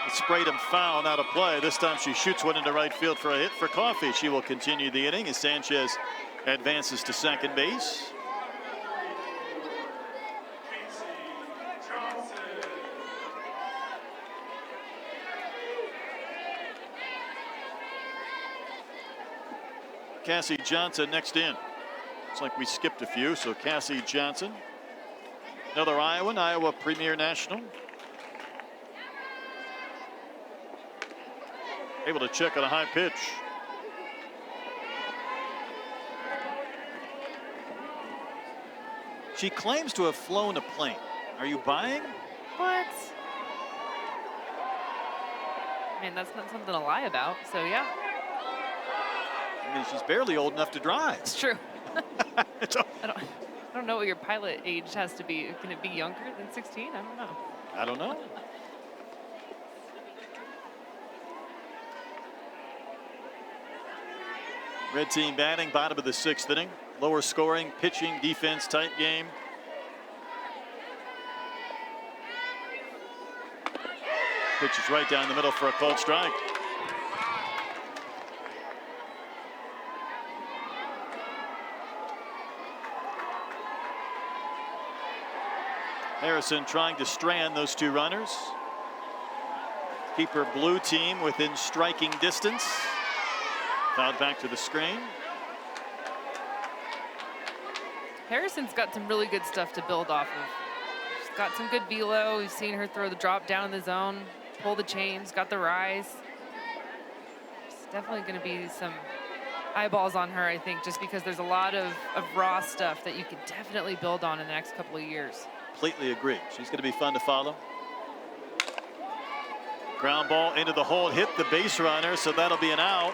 and sprayed them foul out of play. This time she shoots one into right field for a hit for Coffey. She will continue the inning as Sanchez advances to second base. Cassie Johnson next in. Looks like we skipped a few, so Cassie Johnson. Another Iowan, Iowa Premier National. Able to check on a high pitch. She claims to have flown a plane. Are you buying? What? I mean, that's not something to lie about, so yeah. I mean, she's barely old enough to drive. It's true. So, I don't know what your pilot age has to be. Can it be younger than 16? I don't know. I don't know. Red team batting, bottom of the 6th inning. Lower scoring, pitching, defense, tight game. Pitch is right down the middle for a called strike. Harrison trying to strand those two runners. Keep her blue team within striking distance. Fouled back to the screen. Harrison's got some really good stuff to build off of. She's got some good velo. We've seen her throw the drop down in the zone, pull the chains, got the rise. It's definitely going to be some eyeballs on her, I think, just because there's a lot of raw stuff that you can definitely build on in the next couple of years. Completely agree. She's going to be fun to follow. Ground ball into the hole, hit the base runner, so that'll be an out.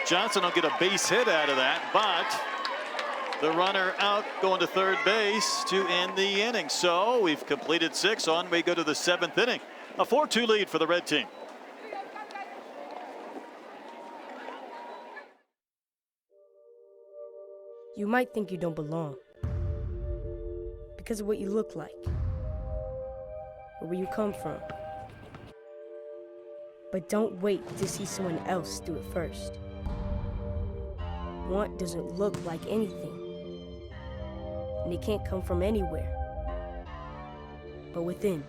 Johnson will get a base hit out of that, but the runner out going to third base to end the inning. So we've completed 6. On we go to the 7th inning. A 4-2 lead for the red team. You might think you don't belong because of what you look like or where you come from. But don't wait to see someone else do it first. Want doesn't look like anything, and it can't come from anywhere but within.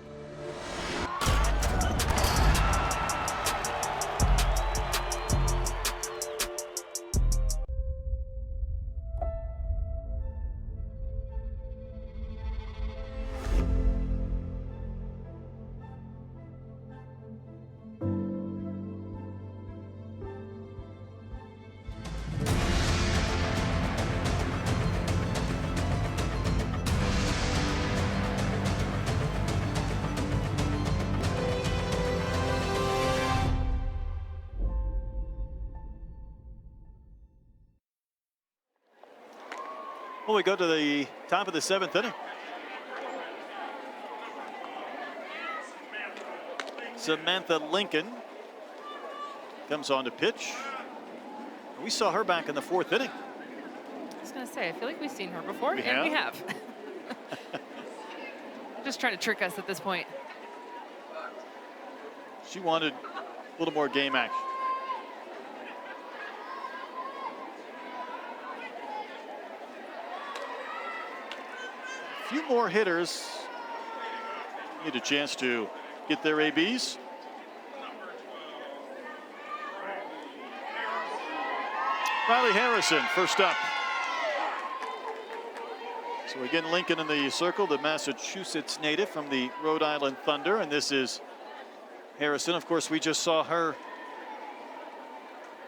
Well, we go to the top of the 7th inning. Samantha Lincoln comes on to pitch. We saw her back in the 4th inning. I was going to say, I feel like we've seen her before, We and we have. Just trying to trick us at this point. She wanted a little more game action. A few more hitters need a chance to get their ABs. Riley Harrison first up. So again, Lincoln in the circle, the Massachusetts native from the Rhode Island Thunder, and this is Harrison. Of course, we just saw her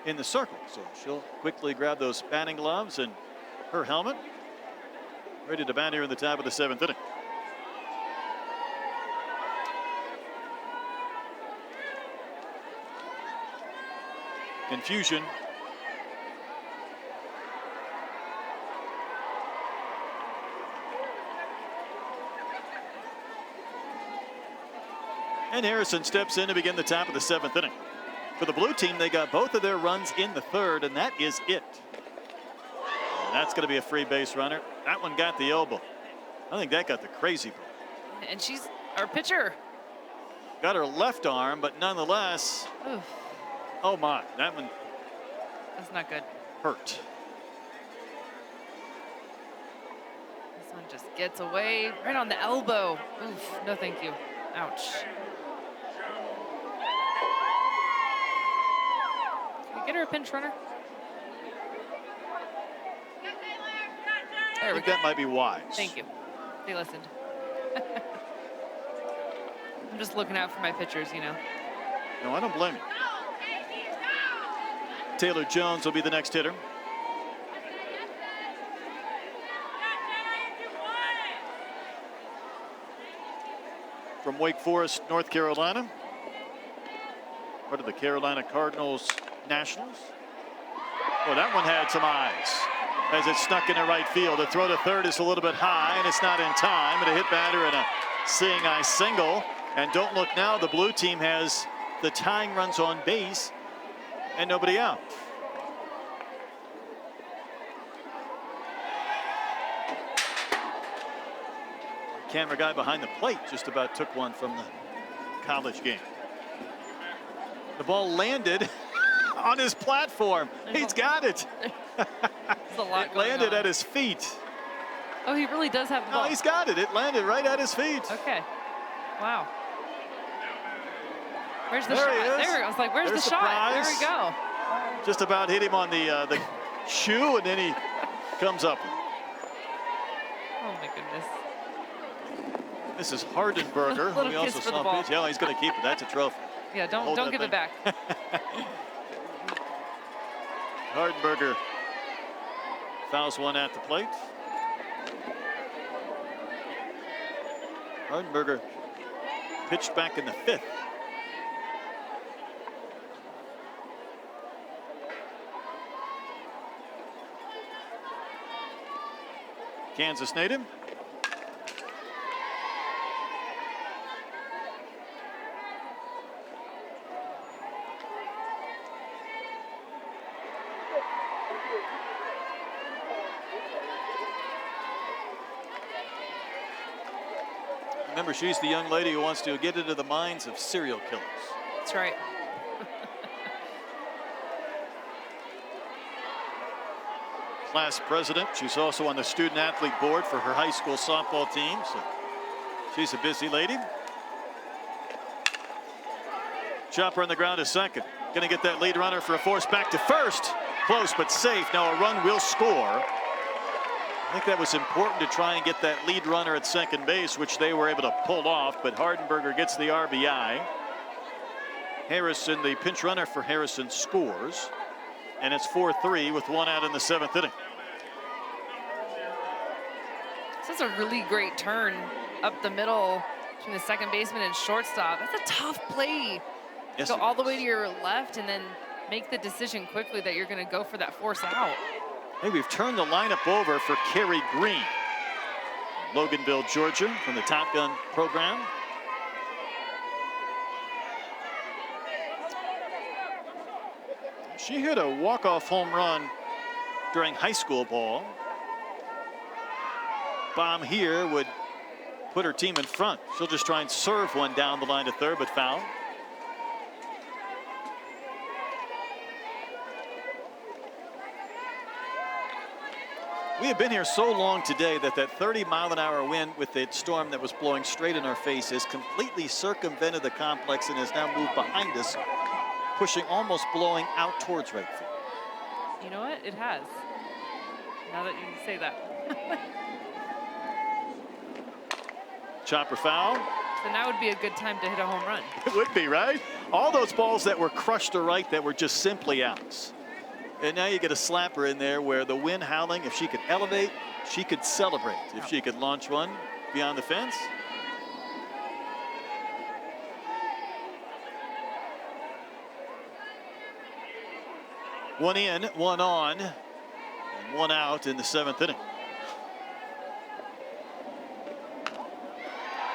in the circle, so she'll quickly grab those batting gloves and her helmet. Ready to bat here in the top of the 7th inning. Confusion. And Harrison steps in to begin the top of the 7th inning. For the blue team, they got both of their runs in the 3rd, and that is it. And that's going to be a free base runner. That one got the elbow. I think that got the crazy ball. And she's our pitcher. Got her left arm, but nonetheless, Oof, oh my, that one that's not good. hurt. This one just gets away right on the elbow. Oof, no thank you. Ouch. Can we get her a pinch runner? There I we think go. that might be wise. Thank you. They listened. I'm just looking out for my pitchers, you know. No, I don't blame you. Taylor Jones will be the next hitter. From Wake Forest, North Carolina. Part of the Carolina Cardinals Nationals. Well, that one had some eyes as it snuck into right field. The throw to third is a little bit high, and it's not in time. And a hit batter and a seeing eye single. And don't look now, the blue team has the tying runs on base and nobody out. Camera guy behind the plate just about took one from the college game. The ball landed on his platform. He's got it. There's a lot It going landed on. at his feet. Oh, he really does have the No, ball. he's got it. It landed right at his feet. Okay. Wow. Where's the There he shot? is. There, I was like, where's There's the the shot? There prize. we go. Just about hit him on the shoe, and then he comes up. Oh my goodness. This is Hardenberger. Little We also kiss for the saw ball. pitch. Yeah, he's going to keep it. That's a trophy. Yeah, don't Hold that give it thing. back. Hardenberger fouls one at the plate. Hardenberger pitched back in the 5th. Kansas native. Remember, she's the young lady who wants to get into the minds of serial killers. That's right. Class president. She's also on the student athlete board for her high school softball team. So she's a busy lady. Chopper on the ground to second. Going to get that lead runner for a force back to first. Close but safe. Now a run will score. I think that was important to try and get that lead runner at second base, which they were able to pull off, but Hardenberger gets the RBI. Harrison, the pinch runner for Harrison, scores, and it's 4-3 with one out in the 7th inning. This is a really great turn up the middle between the second baseman and shortstop. That's a tough play. Yes, Go it all the is. way to your left and then make the decision quickly that you're going to go for that force out. Hey, we've turned the lineup over for Kerry Green. Loganville, Georgia, from the Top Gun program. She hit a walk-off home run during high school ball. Bomb here would put her team in front. She'll just try and serve one down the line to third, but foul. We have been here so long today that 30-mile-an-hour wind with the storm that was blowing straight in our face has completely circumvented the complex and has now moved behind us, pushing, almost blowing out towards right field. You know what? It has. Now that you say that. Chopper foul. So now would be a good time to hit a home run. It would be, right? All those balls that were crushed to right that were just simply outs. And now you get a slapper in there where the wind howling, if she could elevate, she could celebrate. If she could launch one beyond the fence. One in, one on, and one out in the 7th inning.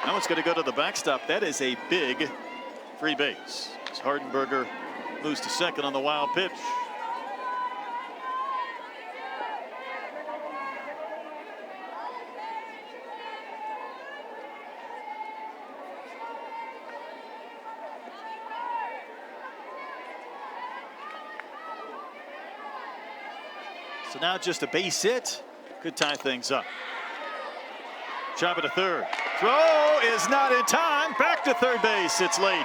Now it's going to go to the backstop. That is a big free base. As Hardenberger moves to second on the wild pitch. So now just a base hit could tie things up. Chopper to third. Throw is not in time. Back to third base. It's late.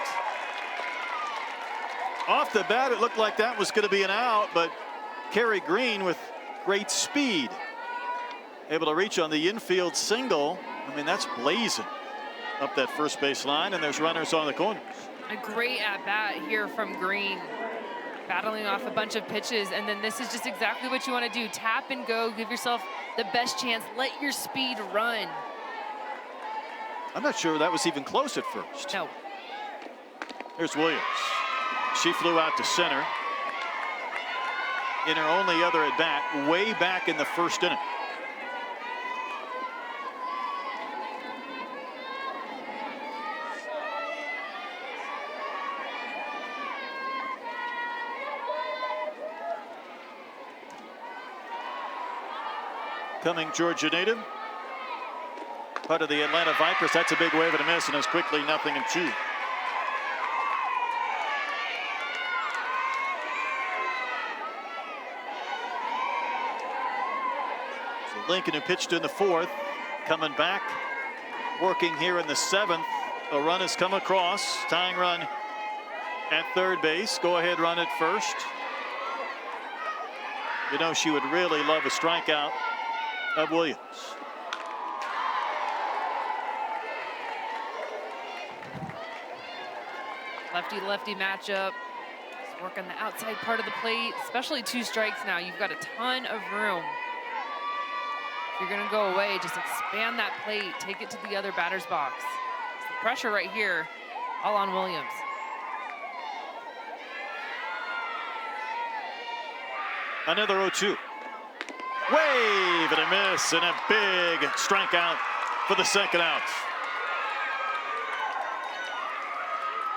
Off the bat, it looked like that was going to be an out, but Kerry Green with great speed able to reach on the infield single. I mean, that's blazing up that first base line, and there's runners on the corners. A great at-bat here from Green, battling off a bunch of pitches, and then this is just exactly what you want to do. Tap and go, give yourself the best chance, let your speed run. I'm not sure that was even close at first. No. Here's Williams. She flew out to center in her only other at-bat, way back in the first inning. Coming Georgia native, part of the Atlanta Vipers. That's a big wave and a miss, and it's quickly 0-2. So Lincoln, who pitched in the 4th, coming back, working here in the 7th. A run has come across, tying run at third base. Go ahead run at first. You know, she would really love a strikeout of Williams. Lefty-lefty matchup. Just work on the outside part of the plate, especially 2 strikes now. You've got a ton of room. If you're gonna go away, just expand that plate, take it to the other batter's box. It's the pressure right here, all on Williams. Another 0-2. Wave and a miss, and a big strikeout for the second out.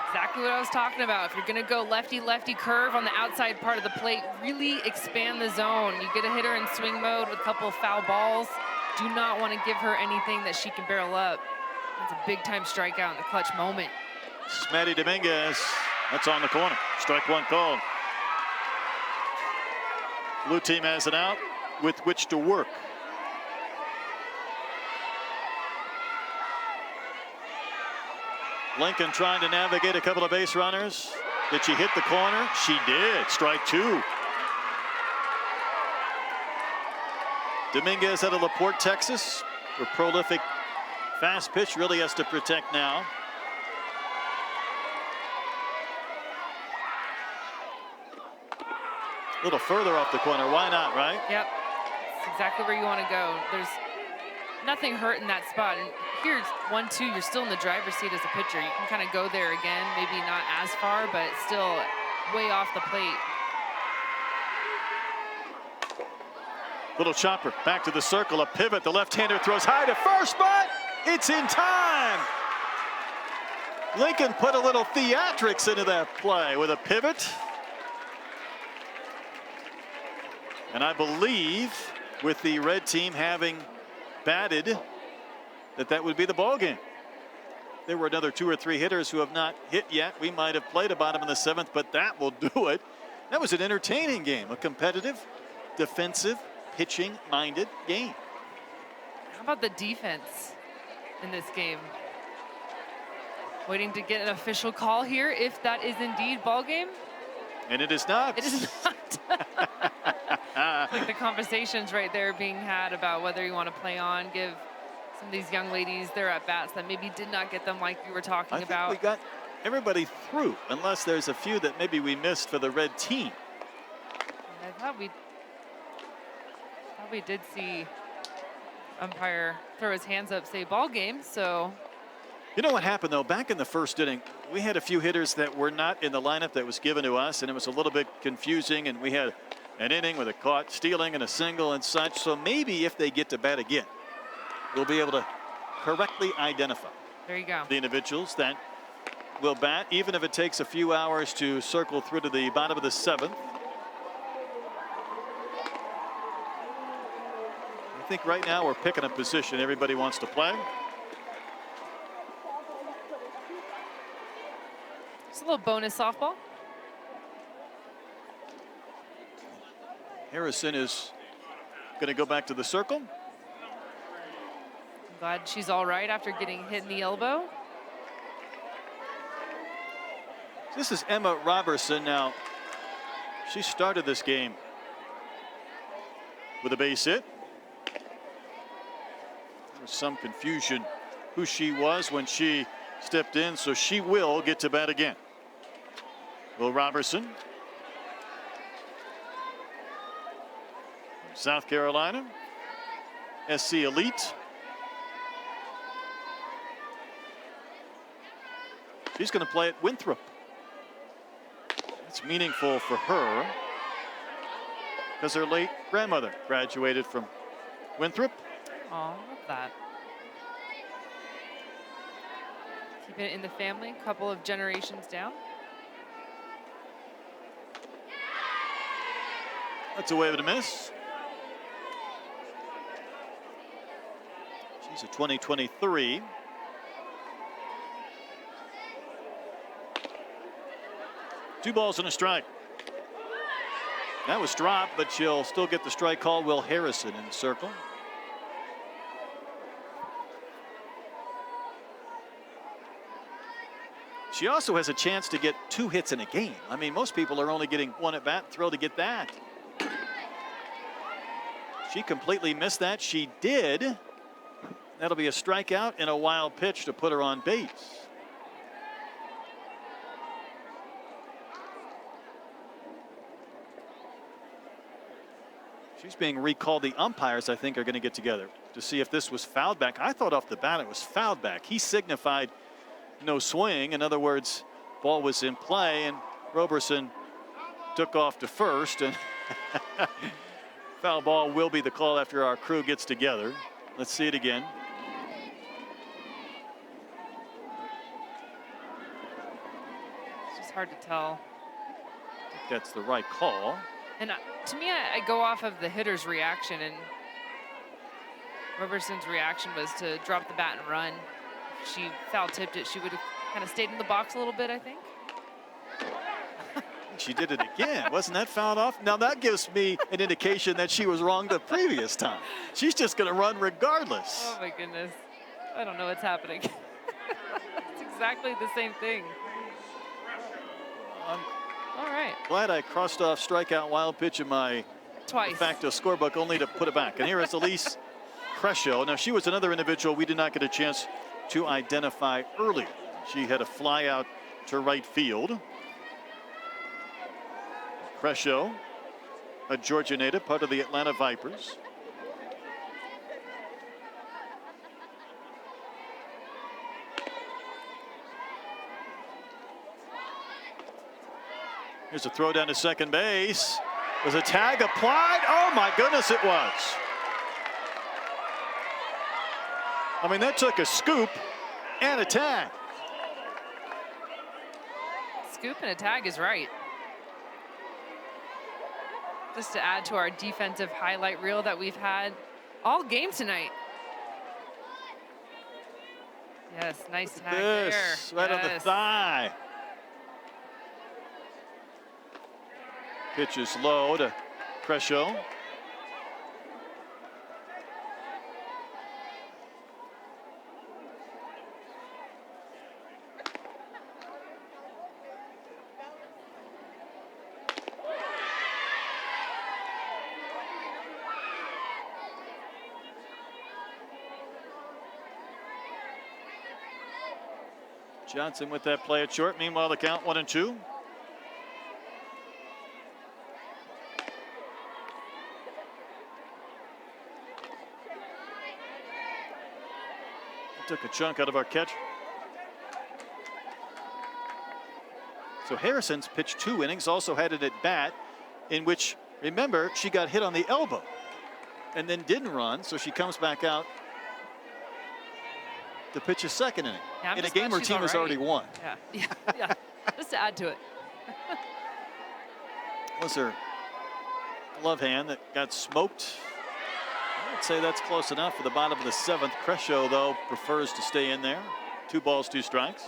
Exactly what I was talking about. If you're going to go lefty-lefty curve on the outside part of the plate, really expand the zone. You get a hitter in swing mode with a couple of foul balls. Do not want to give her anything that she can barrel up. That's a big-time strikeout in the clutch moment. This is Maddie Dominguez. That's on the corner. Strike one called. Blue team has an out with which to work. Lincoln trying to navigate a couple of base runners. Did she hit the corner? She did. Strike 2. Dominguez out of LaPorte, Texas. Her prolific fast pitch really has to protect now. A little further off the corner. Why not, right? Yep. It's exactly where you want to go. There's nothing hurt in that spot. And here's 1-2. You're still in the driver's seat as a pitcher. You can kind of go there again, maybe not as far, but still way off the plate. Little chopper back to the circle. A pivot. The left-hander throws high to first, but it's in time. Lincoln put a little theatrics into that play with a pivot. And I believe with the red team having batted that would be the ball game. There were another 2 or 3 hitters who have not hit yet. We might have played a bottom in the 7th, but that will do it. That was an entertaining game, a competitive, defensive, pitching-minded game. How about the defense in this game? Waiting to get an official call here if that is indeed ball game. And it is not. It is not. Like the conversations right there being had about whether you want to play on, give some of these young ladies their at-bats that maybe did not get them like you were talking about. I think we got everybody through, unless there's a few that maybe we missed for the red team. I thought we did see umpire throw his hands up, say ball game, so. You know what happened, though? Back in the first inning, we had a few hitters that were not in the lineup that was given to us, and it was a little bit confusing, and we had an inning with a caught stealing and a single and such. So maybe if they get to bat again, we'll be able to correctly identify there you go. The individuals that will bat, even if it takes a few hours to circle through to the bottom of the 7th. I think right now we're picking a position everybody wants to play. Just a little bonus softball. Harrison is going to go back to the circle. I'm glad she's all right after getting hit in the elbow. This is Emma Robertson. Now, she started this game with a base hit. was some confusion who she was when she stepped in, so she will get to bat again. Will Robertson, South Carolina, SC Elite. She's going to play at Winthrop. It's meaningful for her because her late grandmother graduated from Winthrop. Oh, I love that. Keeping it in the family, a couple of generations down. That's a wave and a miss. She's a 2023. Two balls and a strike. That was dropped, but she'll still get the strike call. Will Harrison in the circle. She also has a chance to get 2 hits in a game. I mean, most people are only getting 1 at bat, thrilled to get that. She completely missed that. She did. That'll be a strikeout and a wild pitch to put her on base. She's being recalled. The umpires, I think, are going to get together to see if this was fouled back. I thought off the bat it was fouled back. He signified no swing. In other words, ball was in play, and Roberson took off to first, and foul ball will be the call after our crew gets together. Let's see it again. It's just hard to tell. I think that's the right call. And to me, I go off of the hitter's reaction, and Roberson's reaction was to drop the bat and run. If she foul tipped it, she would have kind of stayed in the box a little bit, I think. She did it again. Wasn't that fouled off? Now that gives me an indication that she was wrong the previous time. She's just going to run regardless. Oh my goodness. I don't know what's happening. It's exactly the same thing. All right. Glad I crossed off strikeout wild pitch in my Twice. de facto scorebook only to put it back. And here is Elise Crescio. Now she was another individual we did not get a chance to identify early. She had a fly out to right field. Crescio, a Georgia native, part of the Atlanta Vipers. Here's a throw down to second base. Was a tag applied? Oh my goodness, it was. I mean, that took a scoop and a tag. Scoop and a tag is right. Just to add to our defensive highlight reel that we've had all game tonight. Yes, nice tag This, there. right on the thigh. Pitch is low to Crescio. Johnson with that play at short. Meanwhile, the count 1-2. Took a chunk out of our catch. So Harrison's pitched 2 innings, also had it at bat, in which, remember, she got hit on the elbow and then didn't run, so she comes back out to pitch a second inning Yeah, in a game her team has already won. Yeah. Just to add to it. Was her glove hand that got smoked. I would say that's close enough for the bottom of the 7th. Crescio, though, prefers to stay in there. 2 balls, 2 strikes.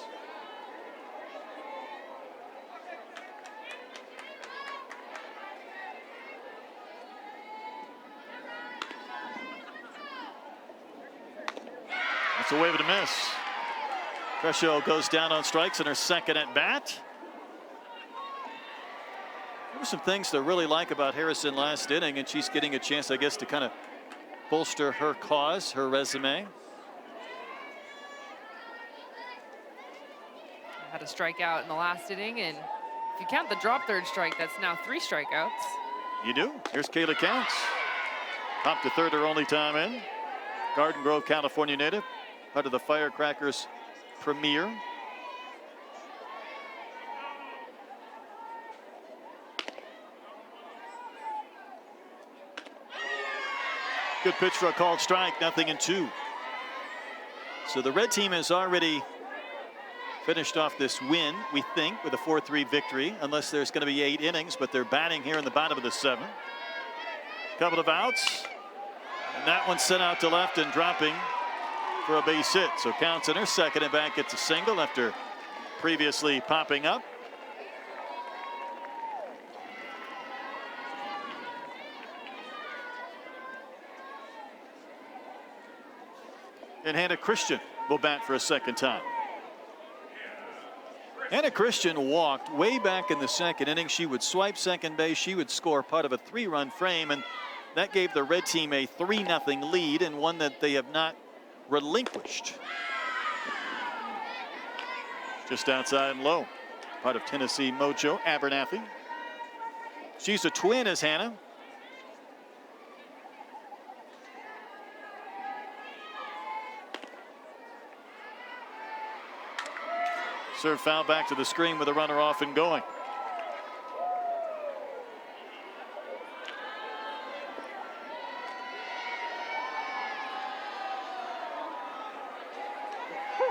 It's a wave and a miss. Crescio goes down on strikes in her second at bat. There were some things to really like about Harrison last inning, and she's getting a chance, I guess, to kind of bolster her cause, her resume. Had a strikeout in the last inning, and if you count the drop third strike, that's now 3 strikeouts. You do. Here's Kayla Counts. Top to third, her only time in. Garden Grove, California native. Part of the Firecrackers Premier. Good pitch for a called strike, 0-2. So the red team has already finished off this win, we think, with a 4-3 victory, unless there's going to be 8 innings, but they're batting here in the bottom of the 7th. Couple of outs, and that one sent out to left and dropping for a base hit. So Counts in her second and back gets a single after previously popping up. And Hannah Christian will bat for a second time. Hannah Christian walked way back in the second inning. She would swipe second base. She would score part of a 3-run frame, and that gave the red team a 3-0 lead, and one that they have not relinquished. Just outside and low. Part of Tennessee Mojo, Abernathy. She's a twin as Hannah. Serve foul back to the screen with a runner off and going.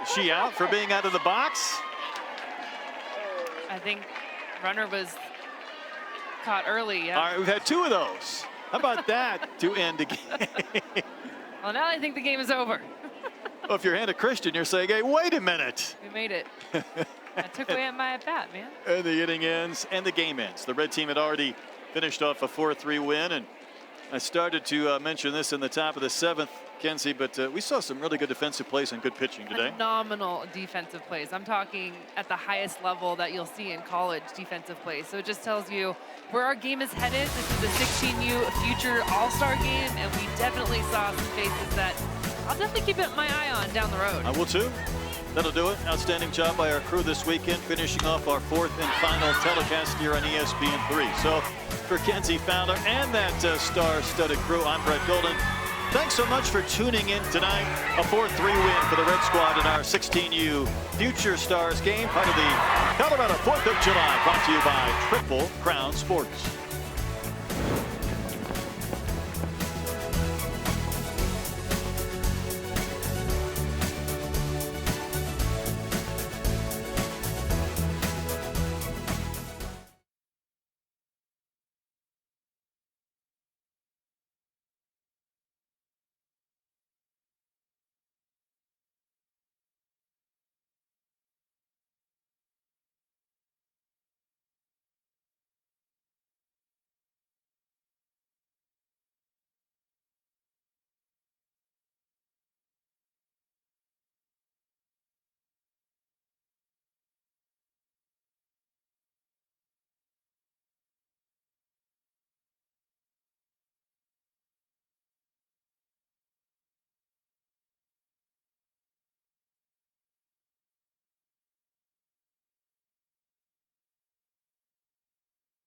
Is she out for being out of the box? I think runner was caught early. Yeah. All right, we've had 2 of those. How about that to end the game? Well, now I think the game is over. Well, if you're Hannah Christian, you're saying, hey, wait a minute. We made it. I took away my at-bat, man. And the inning ends and the game ends. The red team had already finished off a 4-3 win, and I started to mention this in the top of the 7th, Kenzie, but we saw some really good defensive plays and good pitching today. Phenomenal defensive plays. I'm talking at the highest level that you'll see in college defensive plays. So it just tells you where our game is headed. This is the 16U Future All-Star game, and we definitely saw some faces that I'll definitely keep my eye on down the road. I will too. That'll do it. Outstanding job by our crew this weekend, finishing off our 4th and final telecast here on ESPN3. So for Kenzie Fowler and that star-studded crew, I'm Brett Golden. Thanks so much for tuning in tonight. A 4-3 win for the Red Squad in our 16U Future Stars game, part of the Colorado 4th of July, brought to you by Triple Crown Sports.